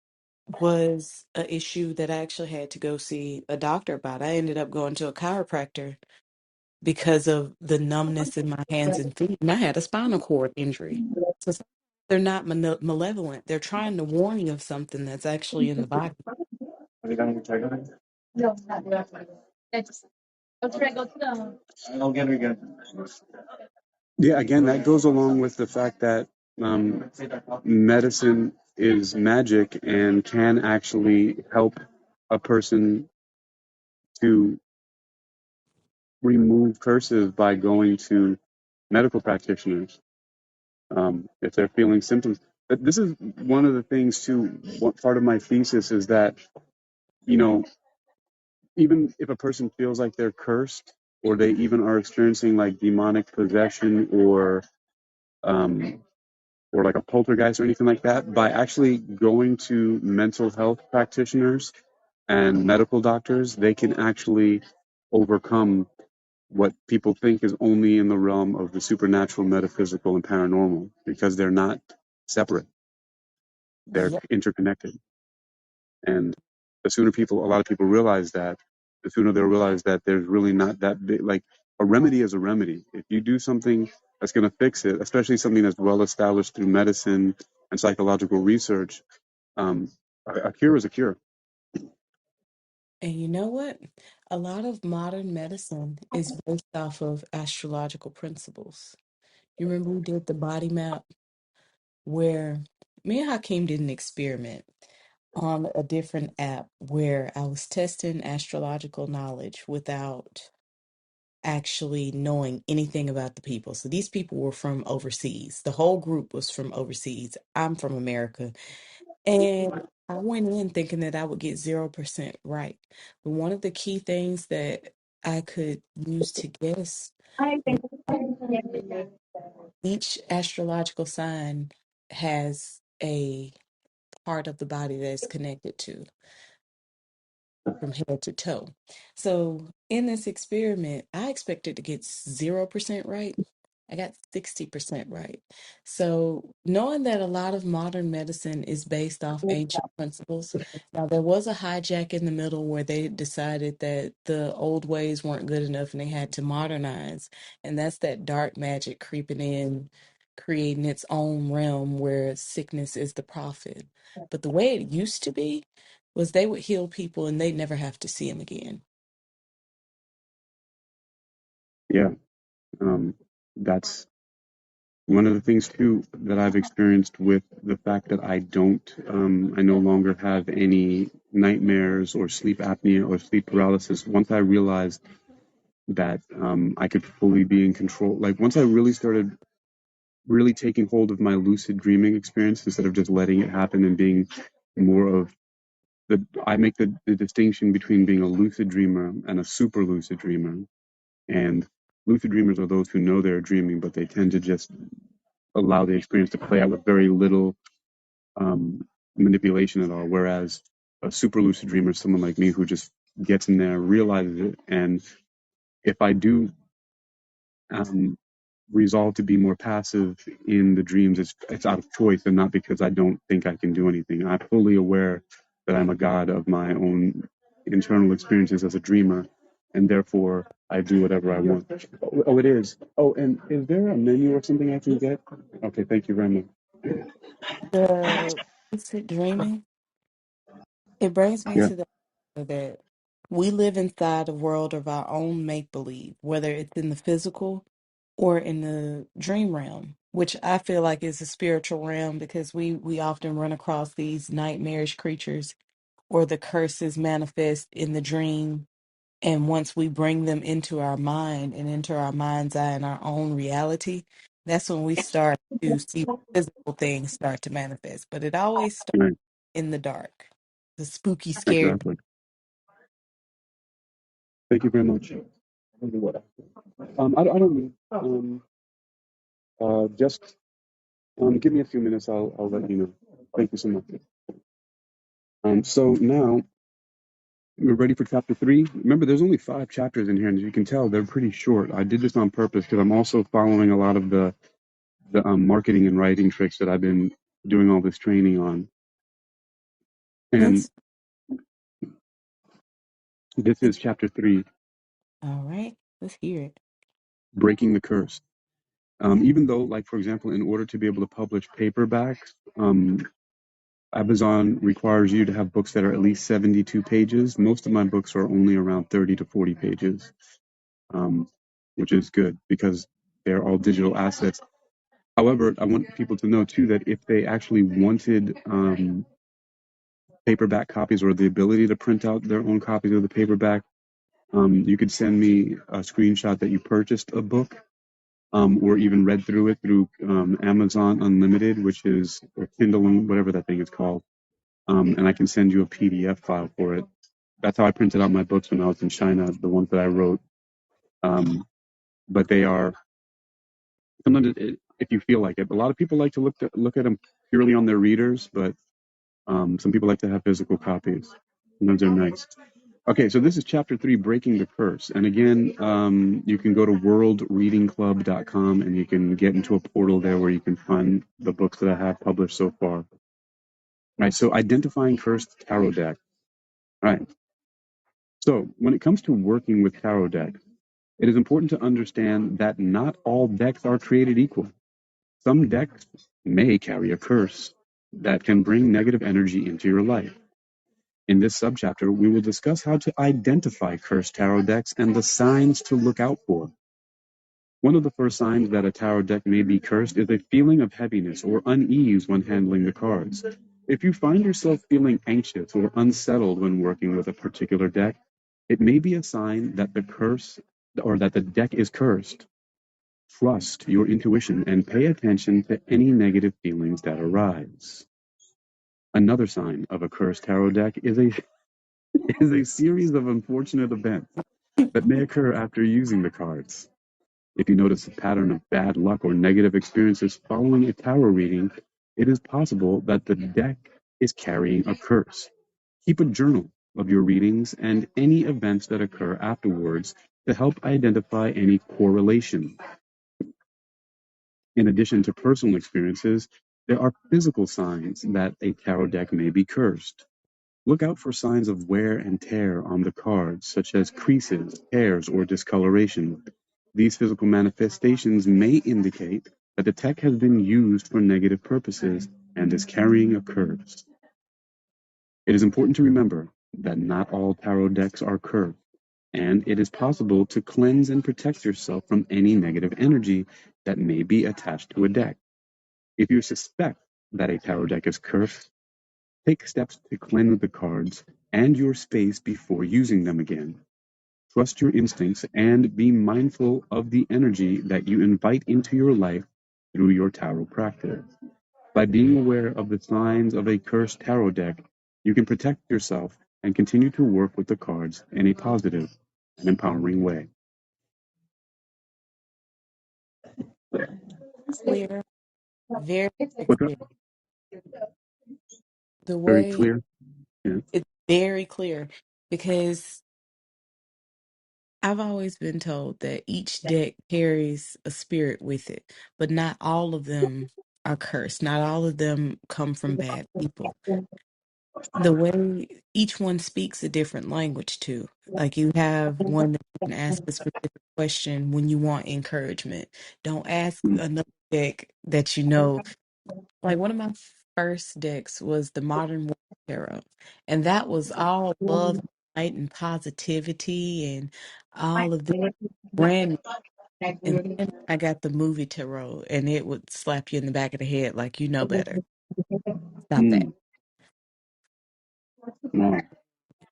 was an issue that I actually had to go see a doctor about. I ended up going to a chiropractor because of the numbness in my hands and feet. And I had a spinal cord injury. So they're not malevolent. They're trying to warn you of something that's actually in the body. yeah, again, that goes along with the fact that medicine is magic and can actually help a person to remove curses by going to medical practitioners if they're feeling symptoms. But this is one of the things too. What part of my thesis is that, you know, even if a person feels like they're cursed, or they even are experiencing like demonic possession, um, or like a poltergeist or anything like that, by actually going to mental health practitioners and medical doctors, they can actually overcome what people think is only in the realm of the supernatural, metaphysical, and paranormal, because they're not separate. They're Yeah. interconnected. And the sooner a lot of people realize that, the sooner they'll realize that there's really not that big, like a remedy is a remedy. If you do something that's going to fix it, especially something that's well established through medicine and psychological research, um, a cure is a cure. And you know what? A lot of modern medicine is based off of astrological principles. You remember we did the body map, where me and Hakeem did an experiment on a different app where I was testing astrological knowledge without actually knowing anything about the people. So these people were from overseas. The whole group was from overseas. I'm from America. And I went in thinking that I would get 0% right. But one of the key things that I could use to guess, each astrological sign has a part of the body that is connected to, from head to toe. So in this experiment, I expected to get 0% right. I got 60% right. So knowing that a lot of modern medicine is based off ancient principles, now there was a hijack in the middle where they decided that the old ways weren't good enough and they had to modernize. And that's that dark magic creeping in, creating its own realm where sickness is the prophet. But the way it used to be was they would heal people and they'd never have to see them again. Yeah, that's one of the things too that I've experienced with the fact that I no longer have any nightmares or sleep apnea or sleep paralysis. Once I realized that I could fully be in control, like once I really started really taking hold of my lucid dreaming experience instead of just letting it happen and being more of I make the distinction between being a lucid dreamer and a super lucid dreamer. And lucid dreamers are those who know they're dreaming, but they tend to just allow the experience to play out with very little manipulation at all. Whereas a super lucid dreamer is someone like me who just gets in there, realizes it, and if I do um, resolve to be more passive in the dreams, it's out of choice and not because I don't think I can do anything. I'm fully aware that I'm a god of my own internal experiences as a dreamer, and therefore I do whatever I want. Oh, it is. Oh, and is there a menu or something I can get? Okay, thank you very much. The lucid dreaming, it brings me Yeah, to the that we live inside a world of our own make believe, whether it's in the physical or in the dream realm, which I feel like is a spiritual realm because we often run across these nightmarish creatures or the curses manifest in the dream. And once we bring them into our mind and into our mind's eye and our own reality, that's when we start to see physical things start to manifest. But it always starts right, in the dark, the spooky, scary. exactly. Thank you very much. I don't know. Just give me a few minutes. I'll let you know. Thank you so much. So now we're ready for chapter 3. Remember, there's only 5 chapters in here, and as you can tell, they're pretty short. I did this on purpose because I'm also following a lot of the marketing and writing tricks that I've been doing all this training on. And That's this is chapter 3, all right. Let's hear it. breaking the curse. Even though, like for example, in order to be able to publish paperbacks, Amazon requires you to have books that are at least 72 pages. Most of my books are only around 30 to 40 pages, um, which is good because they're all digital assets. However, I want people to know too that if they actually wanted paperback copies or the ability to print out their own copies of the paperback, you could send me a screenshot that you purchased a book, or even read through it through Amazon Unlimited, which is or Kindle, whatever that thing is called, and I can send you a PDF file for it. That's how I printed out my books when I was in China, the ones that I wrote. But they are sometimes, if you feel like it, a lot of people like to look at them purely on their readers, but some people like to have physical copies. And those are nice. Okay, so this is chapter 3, breaking the curse. And again, you can go to worldreadingclub.com and you can get into a portal there where you can find the books that I have published so far. All right, so identifying cursed tarot deck. All right, so when it comes to working with tarot decks, it is important to understand that not all decks are created equal. Some decks may carry a curse that can bring negative energy into your life. In this subchapter, we will discuss how to identify cursed tarot decks and the signs to look out for. One of the first signs that a tarot deck may be cursed is a feeling of heaviness or unease when handling the cards. If you find yourself feeling anxious or unsettled when working with a particular deck, it may be a sign that the curse or that the deck is cursed. Trust your intuition and pay attention to any negative feelings that arise. Another sign of a cursed tarot deck is a series of unfortunate events that may occur after using the cards. If you notice a pattern of bad luck or negative experiences following a tarot reading, it is possible that the deck is carrying a curse. Keep a journal of your readings and any events that occur afterwards to help identify any correlation. In addition to personal experiences, there are physical signs that a tarot deck may be cursed. Look out for signs of wear and tear on the cards, such as creases, tears, or discoloration. These physical manifestations may indicate that the deck has been used for negative purposes and is carrying a curse. It is important to remember that not all tarot decks are cursed, and it is possible to cleanse and protect yourself from any negative energy that may be attached to a deck. If you suspect that a tarot deck is cursed, take steps to cleanse the cards and your space before using them again. Trust your instincts and be mindful of the energy that you invite into your life through your tarot practice. By being aware of the signs of a cursed tarot deck, you can protect yourself and continue to work with the cards in a positive and empowering way. Clear, very, very What's up? clear. The Very way clear. Yeah. it's very clear because I've always been told that each deck carries a spirit with it, but not all of them are cursed. Not all of them come from bad people. The way each one speaks a different language too. Like you have one that you can ask a specific question when you want encouragement. Don't ask Mm. another deck that you know. Like one of my first decks was the Modern Warfare Tarot, and that was all love, light, and positivity, and all of this brand. And then I got the movie tarot, and it would slap you in the back of the head like you know better. Stop that. Mm. Wow.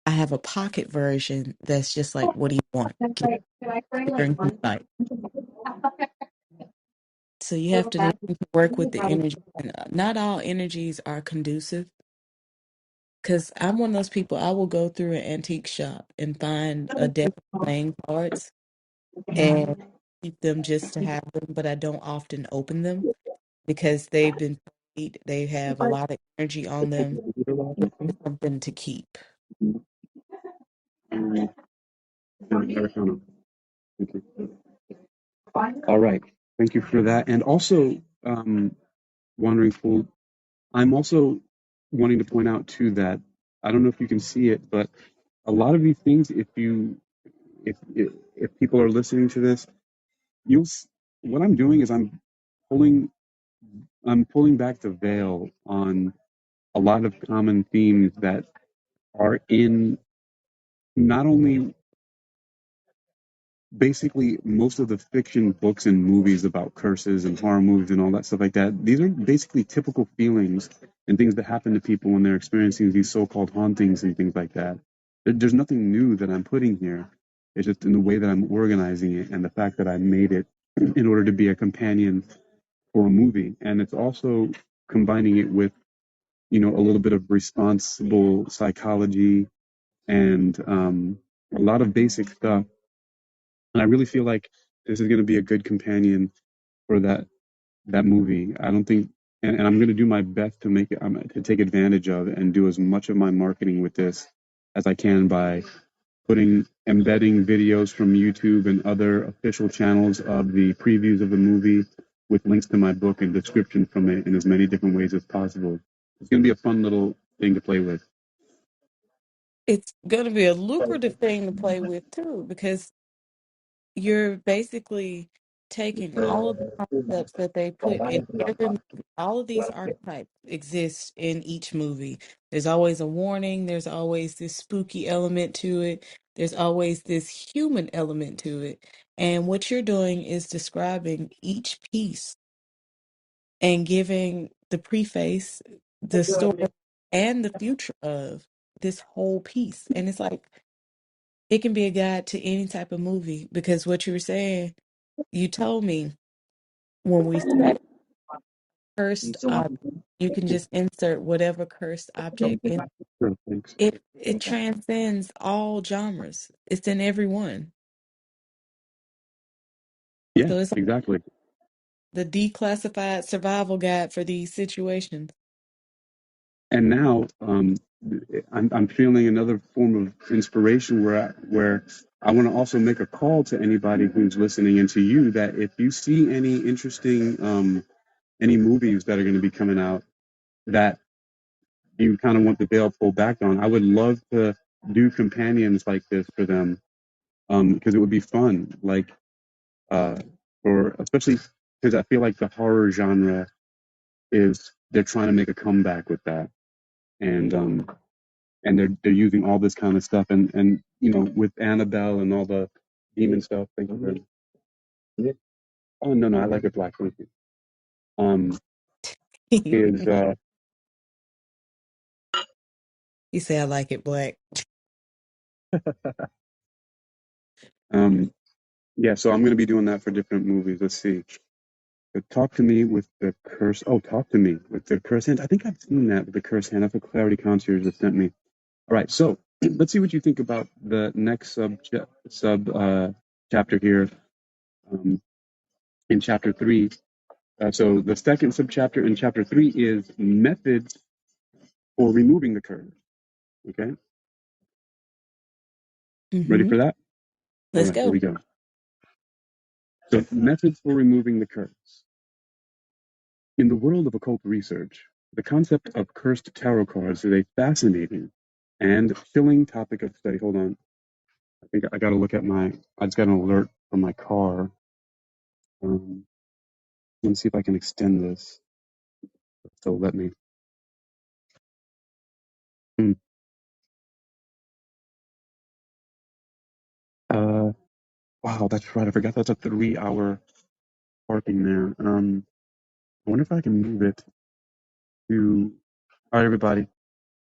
I have a pocket version that's just like, what do you want? Get there and light. So you have to learn to work with the energy. And not all energies are conducive. Because I'm one of those people, I will go through an antique shop and find a deck of playing cards and keep them just to have them, but I don't often open them because they've been played, they have a lot of energy on them. It's something to keep. All right. Thank you for that. And also, Wandering Fool, I'm also wanting to point out too that I don't know if you can see it, but a lot of these things, if people are listening to this, what I'm doing is pulling I'm pulling back the veil on a lot of common themes that are in not only basically most of the fiction books and movies about curses and horror movies and all that stuff like that. These are basically typical feelings and things that happen to people when they're experiencing these so-called hauntings and things like that. There's nothing new that I'm putting here. It's just in the way that I'm organizing it and the fact that I made it in order to be a companion for a movie. And it's also combining it with, a little bit of responsible psychology and a lot of basic stuff. And I really feel like this is going to be a good companion for that movie. I don't think, and I'm going to do my best to make it, to take advantage of and do as much of my marketing with this as I can by embedding videos from YouTube and other official channels of the previews of the movie with links to my book and description from it in as many different ways as possible. It's going to be a fun little thing to play with. It's going to be a lucrative thing to play with too, because you're basically taking all of the concepts that they put in every movie. All of these archetypes exist in each movie. There's always a warning, there's always this spooky element to it, there's always this human element to it. And what you're doing is describing each piece and giving the preface, the story, and the future of this whole piece. And it's like it can be a guide to any type of movie because what you were saying, you told me when we said cursed object, you can just insert whatever cursed object in. Sure, thanks. It transcends all genres. It's in every one. Yeah, So it's like exactly. the declassified survival guide for these situations. And now I'm feeling another form of inspiration where I want to also make a call to anybody who's listening and to you that if you see any interesting any movies that are going to be coming out that you kind of want the veil pulled back on, I would love to do companions like this for them because it would be fun, like for especially because I feel like the horror genre is they're trying to make a comeback with that and they're using all this kind of stuff and with Annabelle and all the demon stuff. Thank you very much. Oh no, I like it black. Thank you. Um, is You say I like it black. um yeah. So I'm gonna be doing that for different movies. Let's see. But talk to me with the curse. Oh, talk to me with the curse hand. I think I've seen that with the curse hand. That's what Clarity Concierge has sent me. All right, so let's see what you think about the next sub chapter here um, in chapter 3. So the second subchapter in chapter 3 is methods for removing the curse. Okay, ready Mm-hmm. for that? All Let's right, here we go. go. So, methods for removing the curse. In the world of occult research, the concept of cursed tarot cards is a fascinating and chilling topic of study. Hold on. I think I got to look at I just got an alert from my car. Um, let me see if I can extend this. So let me. Hmm. Uh, wow, that's right. I forgot that's a 3 hour parking there. I wonder if I can move it to. All right, everybody.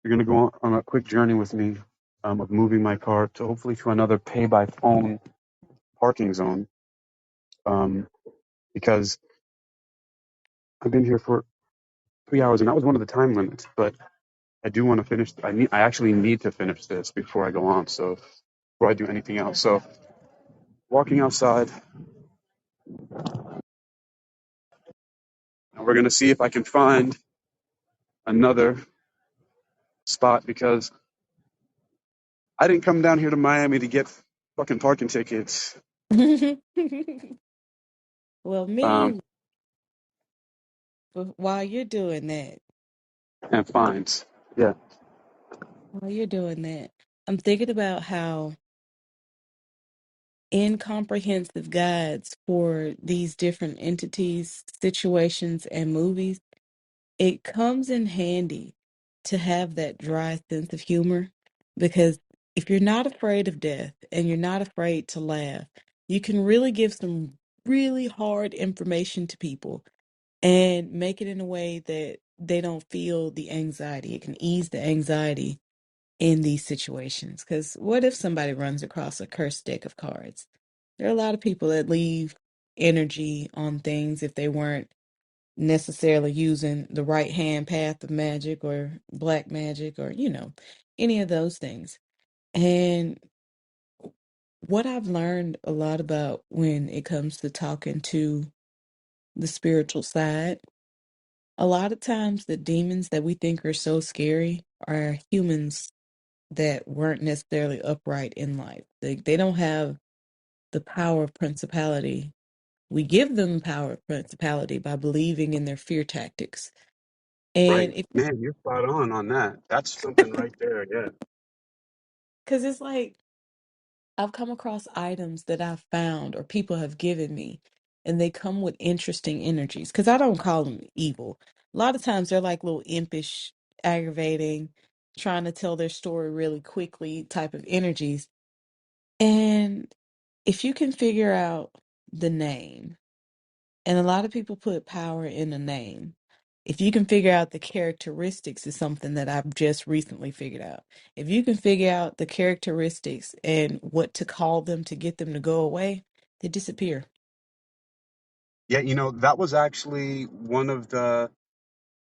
You're going to go on a quick journey with me of moving my car to hopefully to another pay by phone parking zone um, because I've been here for 3 hours and that was one of the time limits. But I do want to finish. I actually need to finish this before I go on. So before I do anything else. So walking outside, and we're going to see if I can find another spot because I didn't come down here to Miami to get fucking parking tickets Well, um, me, while you're doing that, and fines. Yeah, while you're doing that, I'm thinking about how incomprehensive guides for these different entities, situations, and movies, it comes in handy to have that dry sense of humor because if you're not afraid of death and you're not afraid to laugh, you can really give some really hard information to people and make it in a way that they don't feel the anxiety. It can ease the anxiety in these situations. Because what if somebody runs across a cursed deck of cards? There are a lot of people that leave energy on things if they weren't necessarily using the right hand path of magic or black magic or, any of those things. And what I've learned a lot about when it comes to talking to the spiritual side, a lot of times the demons that we think are so scary are humans that weren't necessarily upright in life. They don't have the power of principality. We give them power of principality by believing in their fear tactics. right. And if Man, you're spot on that. That's something right there. Yeah. because it's like I've come across items that I've found or people have given me, and they come with interesting energies. Because I don't call them evil. A lot of times they're like little impish, aggravating, trying to tell their story really quickly type of energies. And if you can figure out the name, and a lot of people put power in a name. If you can figure out the characteristics is something that I've just recently figured out. If you can figure out the characteristics and what to call them to get them to go away, they disappear. Yeah, that was actually one of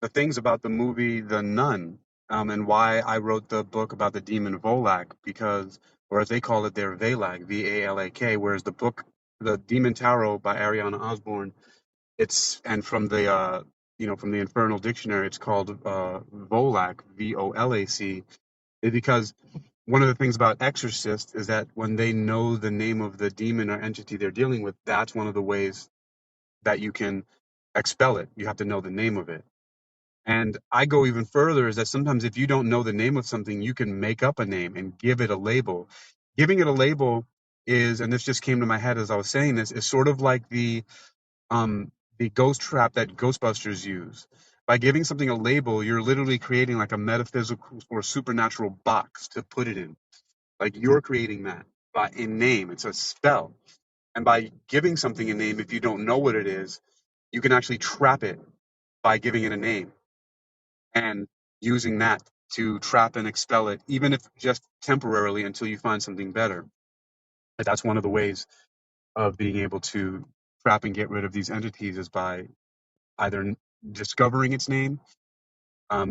the things about the movie The Nun, and why I wrote the book about the demon Volak, because, or as they call it there, Valak, Valak, whereas the book, The Demon Tarot by Ariana Osborne, and from from the Infernal Dictionary, it's called Volak, Volac, because one of the things about exorcists is that when they know the name of the demon or entity they're dealing with, that's one of the ways that you can expel it. You have to know the name of it. And I go even further is that sometimes if you don't know the name of something, you can make up a name and give it a label. Giving it a label is, and this just came to my head as I was saying this, is sort of like the ghost trap that Ghostbusters use. By giving something a label, you're literally creating like a metaphysical or supernatural box to put it in. Like you're creating that by a name. It's a spell. And by giving something a name, if you don't know what it is, you can actually trap it by giving it a name and using that to trap and expel it, even if just temporarily until you find something better. But that's one of the ways of being able to trap and get rid of these entities is by either discovering its name,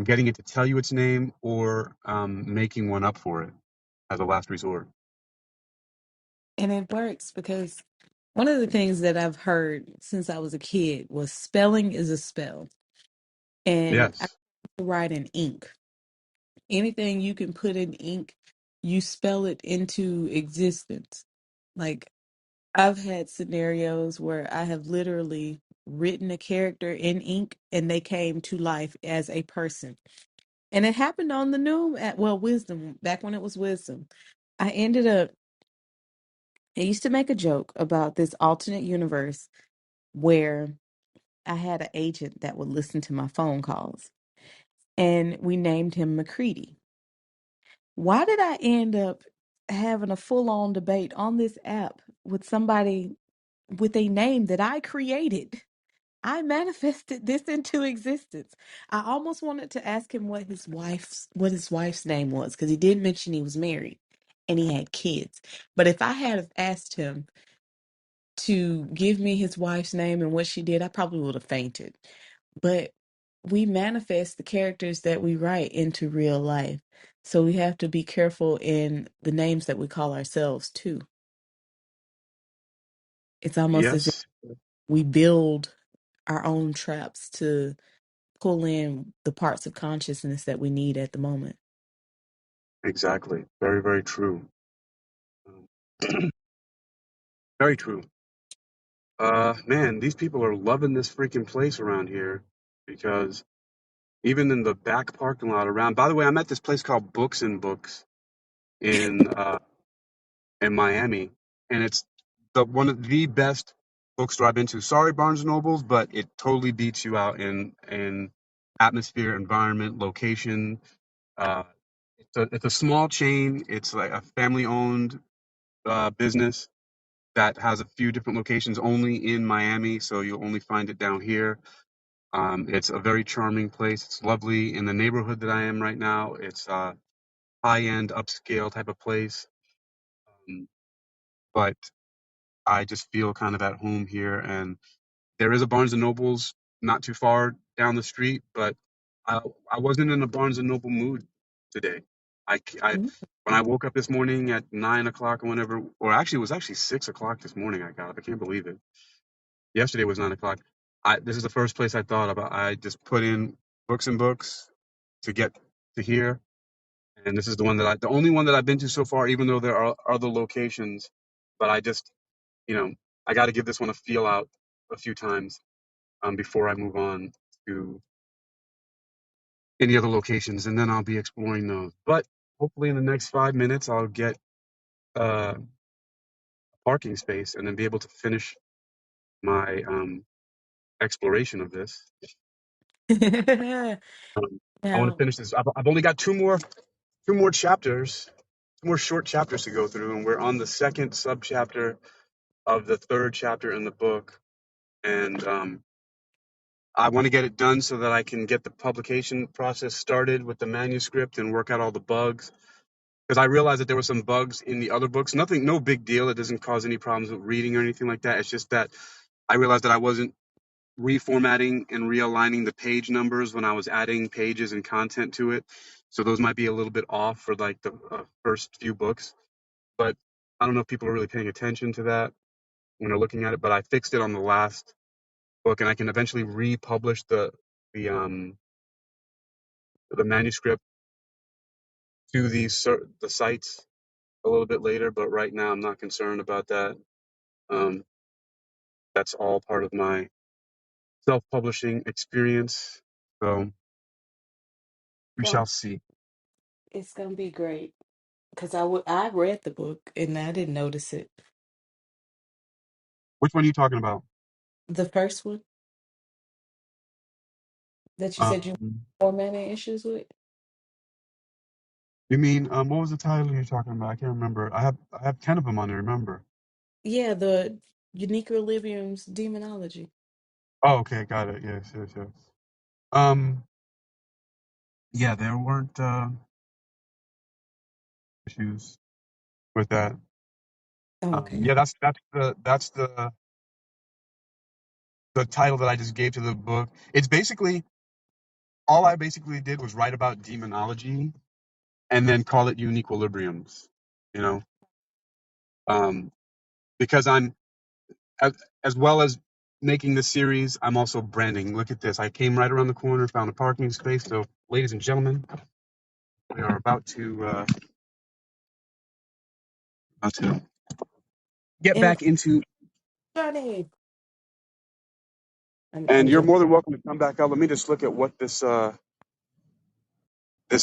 getting it to tell you its name, or making one up for it as a last resort. And it works because one of the things that I've heard since I was a kid was spelling is a spell. And I Yes. write in ink. Anything you can put in ink, you spell it into existence. Like, I've had scenarios where I have literally written a character in ink and they came to life as a person. And it happened on the Noom at, well, Wisdom, back when it was Wisdom. I ended up, I used to make a joke about this alternate universe where I had an agent that would listen to my phone calls, and we named him McCready. Why did I end up having a full on debate on this app with somebody with a name that I created? I manifested this into existence. I almost wanted to ask him what his wife's name was, because he did mention he was married and he had kids. But if I had have asked him to give me his wife's name and what she did, I probably would have fainted. But we manifest the characters that we write into real life. So we have to be careful in the names that we call ourselves too. It's almost as if Yes, we build our own traps to pull in the parts of consciousness that we need at the moment. exactly. Very, very true. Very true. Man, these people are loving this freaking place around here because even in the back parking lot around. By the way, I'm at this place called Books and Books in in Miami, and it's the one of the best bookstore I've been to. Sorry, Barnes and Nobles, but it totally beats you out in atmosphere, environment, location. Uh, it's a small chain. It's like a family owned business that has a few different locations only in Miami, so you'll only find it down here. It's a very charming place. It's lovely in the neighborhood that I am right now. It's a high end, upscale type of place. Um, but I just feel kind of at home here. And there is a Barnes and Nobles not too far down the street, but I, I wasn't in a Barnes and Noble mood today. Mhm. When I woke up this morning at 9 o'clock or whenever, or actually it was actually 6 o'clock this morning. I got up. I can't believe it. Yesterday was 9 o'clock. This is the first place I thought about. I just put in Books and Books to get to here, and this is the only one that I've been to so far. Even though there are other locations, but I just, you know, I got to give this one a feel out a few times before I move on to any other locations, and then I'll be exploring those. But hopefully, in the next 5 minutes, I'll get a parking space and then be able to finish my exploration of this. I want to Now, finish this. I've only got two more chapters, two more short chapters to go through, and we're on the second subchapter of the third chapter in the book. And I want to get it done so that I can get the publication process started with the manuscript and work out all the bugs. Because I realized that there were some bugs in the other books. Nothing, no big deal. It doesn't cause any problems with reading or anything like that. It's just that I realized that I wasn't reformatting and realigning the page numbers when I was adding pages and content to it. So those might be a little bit off for like the first few books. But I don't know if people are really paying attention to that when they're looking at it. But I fixed it on the last book, and I can eventually republish the um the manuscript to the sites a little bit later. But right now, I'm not concerned about that. Um, that's all part of my self-publishing experience. So we shall well, see. it's gonna be great because I read the book and I didn't notice it. Which one are you talking about? The first one that you said you Um, formatting issues with. you mean what was the title you're talking about? I can't remember. I have 10 of them on there. Remember? Yeah, the Unique Equilibrium's Demonology. Oh, okay, got it. Yes, yes, yes. Um, yeah, there weren't issues with that. Oh, okay. Yeah, that's the title that I just gave to the book. It's basically all I basically did was write about demonology and then call it Uniquilibriums. You know, um, because as, as well as making the series, I'm also branding. Look at this. I came right around the corner, found a parking space. So, ladies and gentlemen, We are about to get And back into, Johnny, and I'm you're just more than welcome to come back out. Let me just look at what this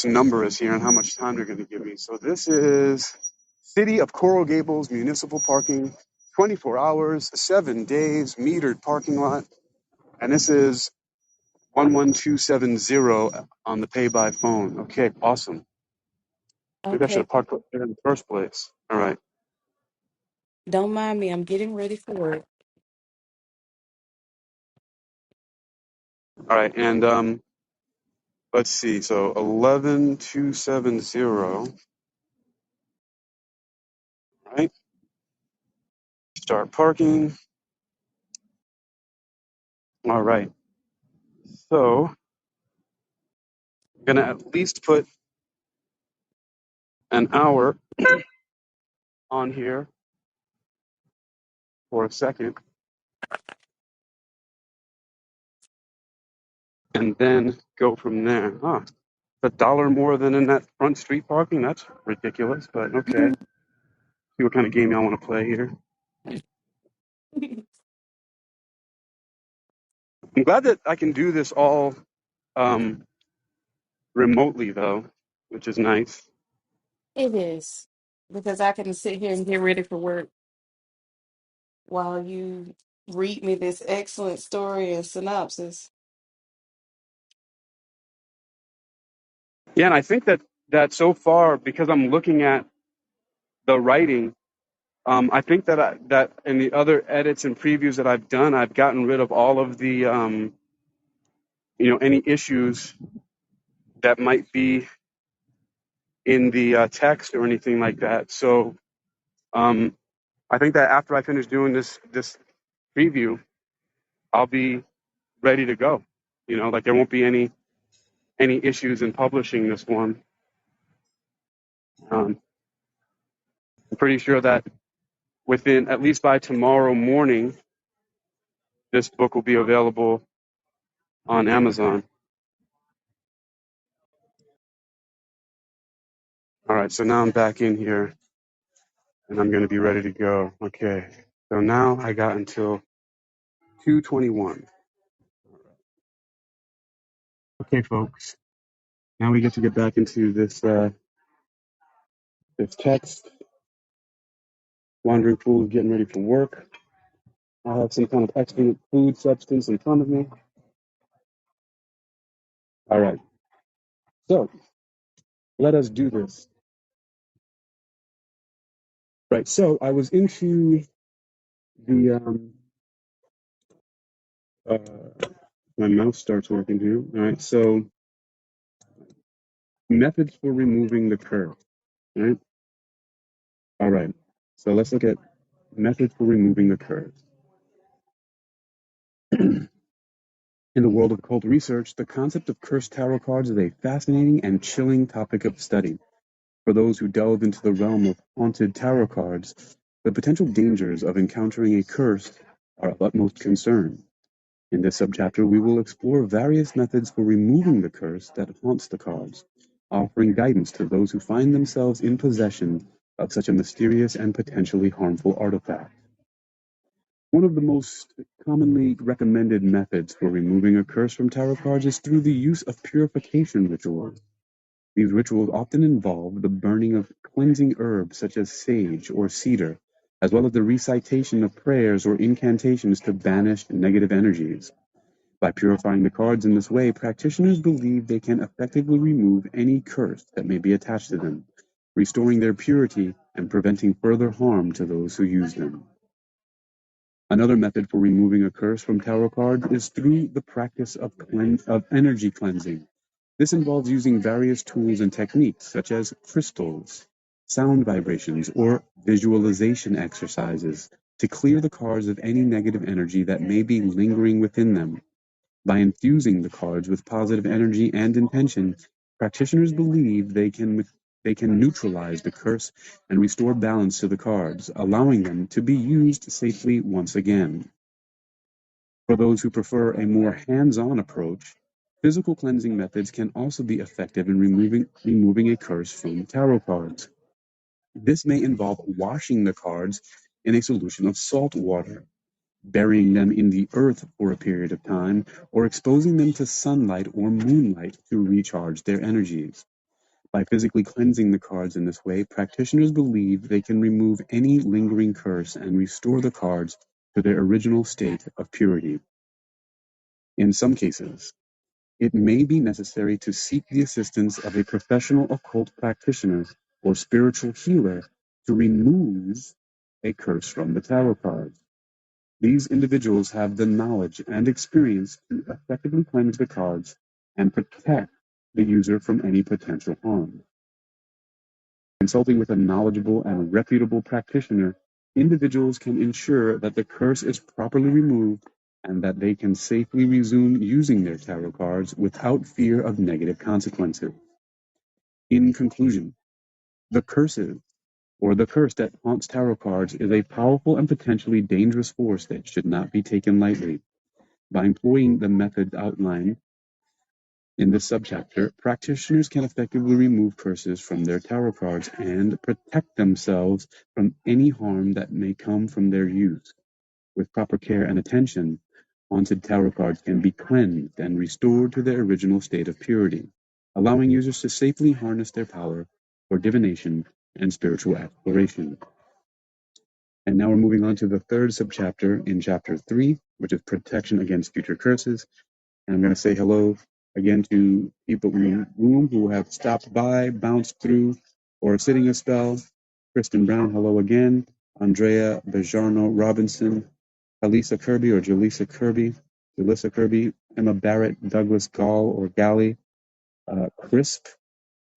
number is here and how much time they're going to give me. So this is City of Coral Gables Municipal Parking, 24 hours, 7 days, metered parking lot, and this is 11270 on the pay by phone. Okay, awesome. Maybe I should okay. have parked there in the first place. All right. Don't mind me. I'm getting ready for work. All right. And let's see. So 11270. Right. Start parking. All right. So I'm going to at least put an hour on here for a second and then go from there. Huh. $1 more than in that front street parking? That's ridiculous, but okay. See what kind of game y'all want to play here. I'm glad that I can do this all um, remotely, though, which is nice. It is because I can sit here and get ready for work while you read me this excellent story and synopsis. Yeah, and I think that so far, because I'm looking at the writing, I think that in the other edits and previews that I've done, I've gotten rid of all of the any issues that might be in the text or anything like that. So um, I think that after I finish doing this preview, I'll be ready to go. Like there won't be any issues in publishing this one. I'm pretty sure that within, at least by tomorrow morning, this book will be available on Amazon. All right, so now I'm back in here and I'm going to be ready to go. Okay, so now I got until 2:21. Okay, folks, now we get back into this text. Wandering Fool is getting ready for work. I have some kind of excellent food substance in front of me. All right, so let us do this. Right, so I was into the uh, my mouse starts working here. All right, so methods for removing the curve. Right. All right. So let's look at methods for removing the curves. In the world of occult research, the concept of cursed tarot cards is a fascinating and chilling topic of study. For those who delve into the realm of haunted tarot cards, the potential dangers of encountering a curse are of utmost concern. In this subchapter, we will explore various methods for removing the curse that haunts the cards, offering guidance to those who find themselves in possession of such a mysterious and potentially harmful artifact. One of the most commonly recommended methods for removing a curse from tarot cards is through the use of purification rituals. These rituals often involve the burning of cleansing herbs such as sage or cedar, as well as the recitation of prayers or incantations to banish negative energies. By purifying the cards in this way, practitioners believe they can effectively remove any curse that may be attached to them, restoring their purity and preventing further harm to those who use them. Another method for removing a curse from tarot cards is through the practice of energy cleansing. This involves using various tools and techniques such as crystals, sound vibrations, or visualization exercises to clear the cards of any negative energy that may be lingering within them. By infusing the cards with positive energy and intention, practitioners believe they can neutralize the curse and restore balance to the cards, allowing them to be used safely once again. For those who prefer a more hands-on approach, Physical cleansing methods can also be effective in removing a curse from tarot cards. This may involve washing the cards in a solution of salt water, burying them in the earth for a period of time, or exposing them to sunlight or moonlight to recharge their energies. By physically cleansing the cards in this way, practitioners believe they can remove any lingering curse and restore the cards to their original state of purity. In some cases, it may be necessary to seek the assistance of a professional occult practitioner or spiritual healer to remove a curse from the tarot cards. These individuals have the knowledge and experience to effectively cleanse the cards and protect the user from any potential harm. Consulting with a knowledgeable and reputable practitioner, individuals can ensure that the curse is properly removed and that they can safely resume using their tarot cards without fear of negative consequences. In conclusion, the curses, or the curse that haunts tarot cards, is a powerful and potentially dangerous force that should not be taken lightly. By employing the methods outlined in this subchapter, practitioners can effectively remove curses from their tarot cards and protect themselves from any harm that may come from their use. With proper care and attention, haunted tarot cards can be cleansed and restored to their original state of purity, allowing users to safely harness their power for divination and spiritual exploration. And now we're moving on to the third subchapter in chapter 3, which is protection against future curses. And I'm going to say hello again to people in the room who have stopped by, bounced through, or are sitting a spell. Kristen Brown, hello again. Andrea Bejarno Robinson, Alisa Kirby or Jalisa Kirby, Emma Barrett, Douglas Gall or Galley, Crisp,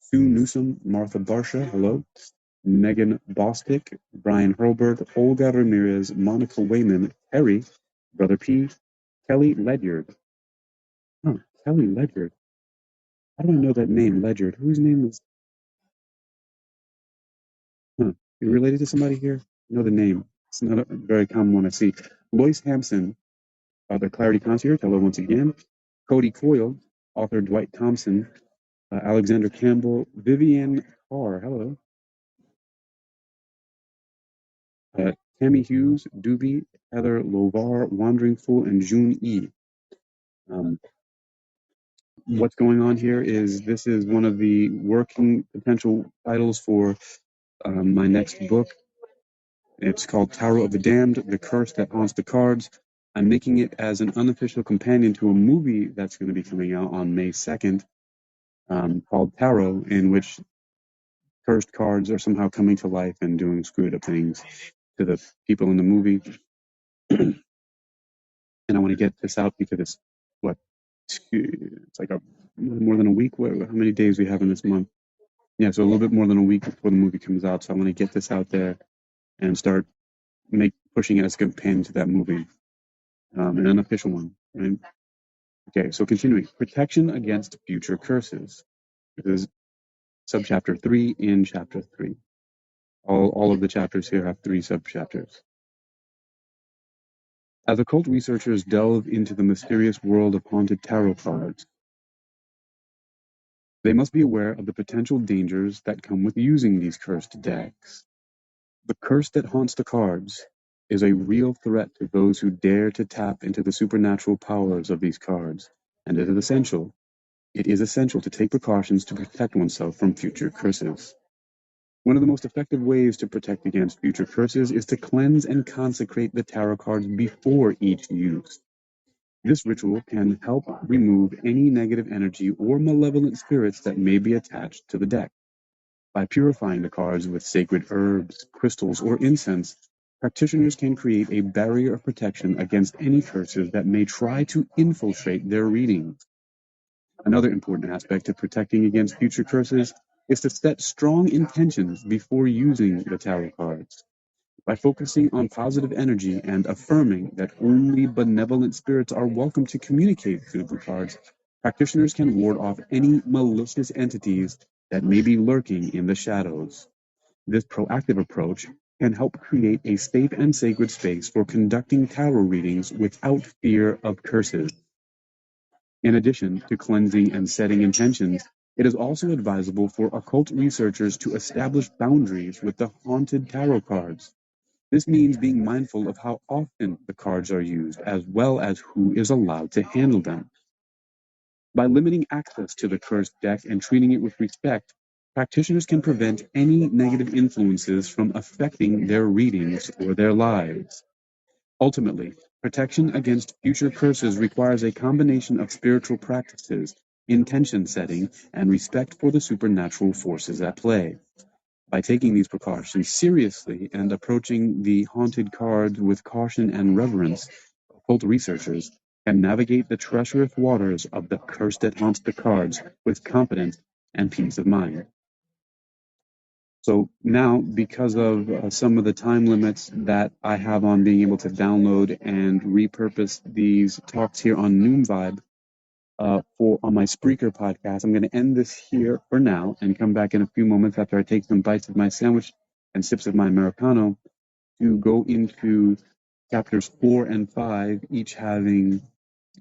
Sue Newsom, Martha Barsha, hello. Megan Bostick, Brian Hurlbert, Olga Ramirez, Monica Wayman, Harry, Brother P, Kelly Ledyard. Oh, Kelly Ledyard. How do I know that name, Ledyard? Whose name is? Huh. You related to somebody here? I know the name. It's not a very common one I see. Lois Hampson, the Clarity Concierge. Hello once again. Cody Coyle, author Dwight Thompson, Alexander Campbell, Vivian Carr. Hello. Tammy Hughes, Doobie, Heather Lovar, Wandering Fool, and June E. Um, what's going on here is this is one of the working potential titles for my next book. It's called Tarot of the Damned, The Curse That Haunts the Cards. I'm making it as an unofficial companion to a movie that's going to be coming out on May 2nd called Tarot, in which cursed cards are somehow coming to life and doing screwed up things to the people in the movie. And I want to get this out because it's, it's like more than a week. How many days we have in this month? Yeah, so a little bit more than a week before the movie comes out. So I want to get this out there and start pushing it as a companion to that movie, an unofficial one. Right? Okay, so continuing. Protection against future curses. This is subchapter 3 in chapter 3. All of the chapters here have 3 subchapters. As occult researchers delve into the mysterious world of haunted tarot cards, they must be aware of the potential dangers that come with using these cursed decks. The curse that haunts the cards is a real threat to those who dare to tap into the supernatural powers of these cards, and it is essential to take precautions to protect oneself from future curses. One of the most effective ways to protect against future curses is to cleanse and consecrate the tarot cards before each use. This ritual can help remove any negative energy or malevolent spirits that may be attached to the deck. By purifying the cards with sacred herbs, crystals, or incense, practitioners can create a barrier of protection against any curses that may try to infiltrate their readings. Another important aspect of protecting against future curses is to set strong intentions before using the tarot cards. By focusing on positive energy and affirming that only benevolent spirits are welcome to communicate through the cards, practitioners can ward off any malicious entities that may be lurking in the shadows. This proactive approach can help create a safe and sacred space for conducting tarot readings without fear of curses. In addition to cleansing and setting intentions, it is also advisable for occult researchers to establish boundaries with the haunted tarot cards. This means being mindful of how often the cards are used, as well as who is allowed to handle them. By limiting access to the cursed deck and treating it with respect, practitioners can prevent any negative influences from affecting their readings or their lives. Ultimately, protection against future curses requires a combination of spiritual practices, intention setting, and respect for the supernatural forces at play. By taking these precautions seriously and approaching the haunted cards with caution and reverence, occult researchers can navigate the treacherous waters of the curse that haunts the cards with confidence and peace of mind. So now, because of some of the time limits that I have on being able to download and repurpose these talks here on Noon Vibe for on my Spreaker podcast, I'm going to end this here for now and come back in a few moments after I take some bites of my sandwich and sips of my Americano to go into chapters 4 and 5, each having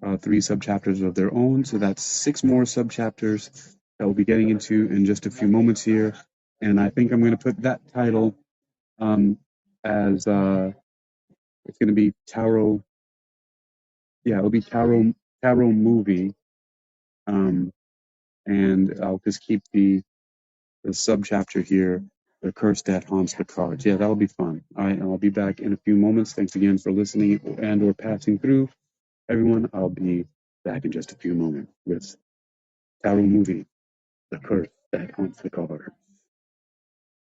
3 subchapters of their own. So that's 6 more subchapters that we'll be getting into in just a few moments here. And I think I'm going to put that title as it's going to be Tarot. Yeah, it'll be Tarot movie. And I'll just keep the subchapter here, the curse that haunts the cards. Yeah, that'll be fun. All right, and I'll be back in a few moments. Thanks again for listening and or passing through. Everyone, I'll be back in just a few moments with Tarot movie, the curse that haunts the cards.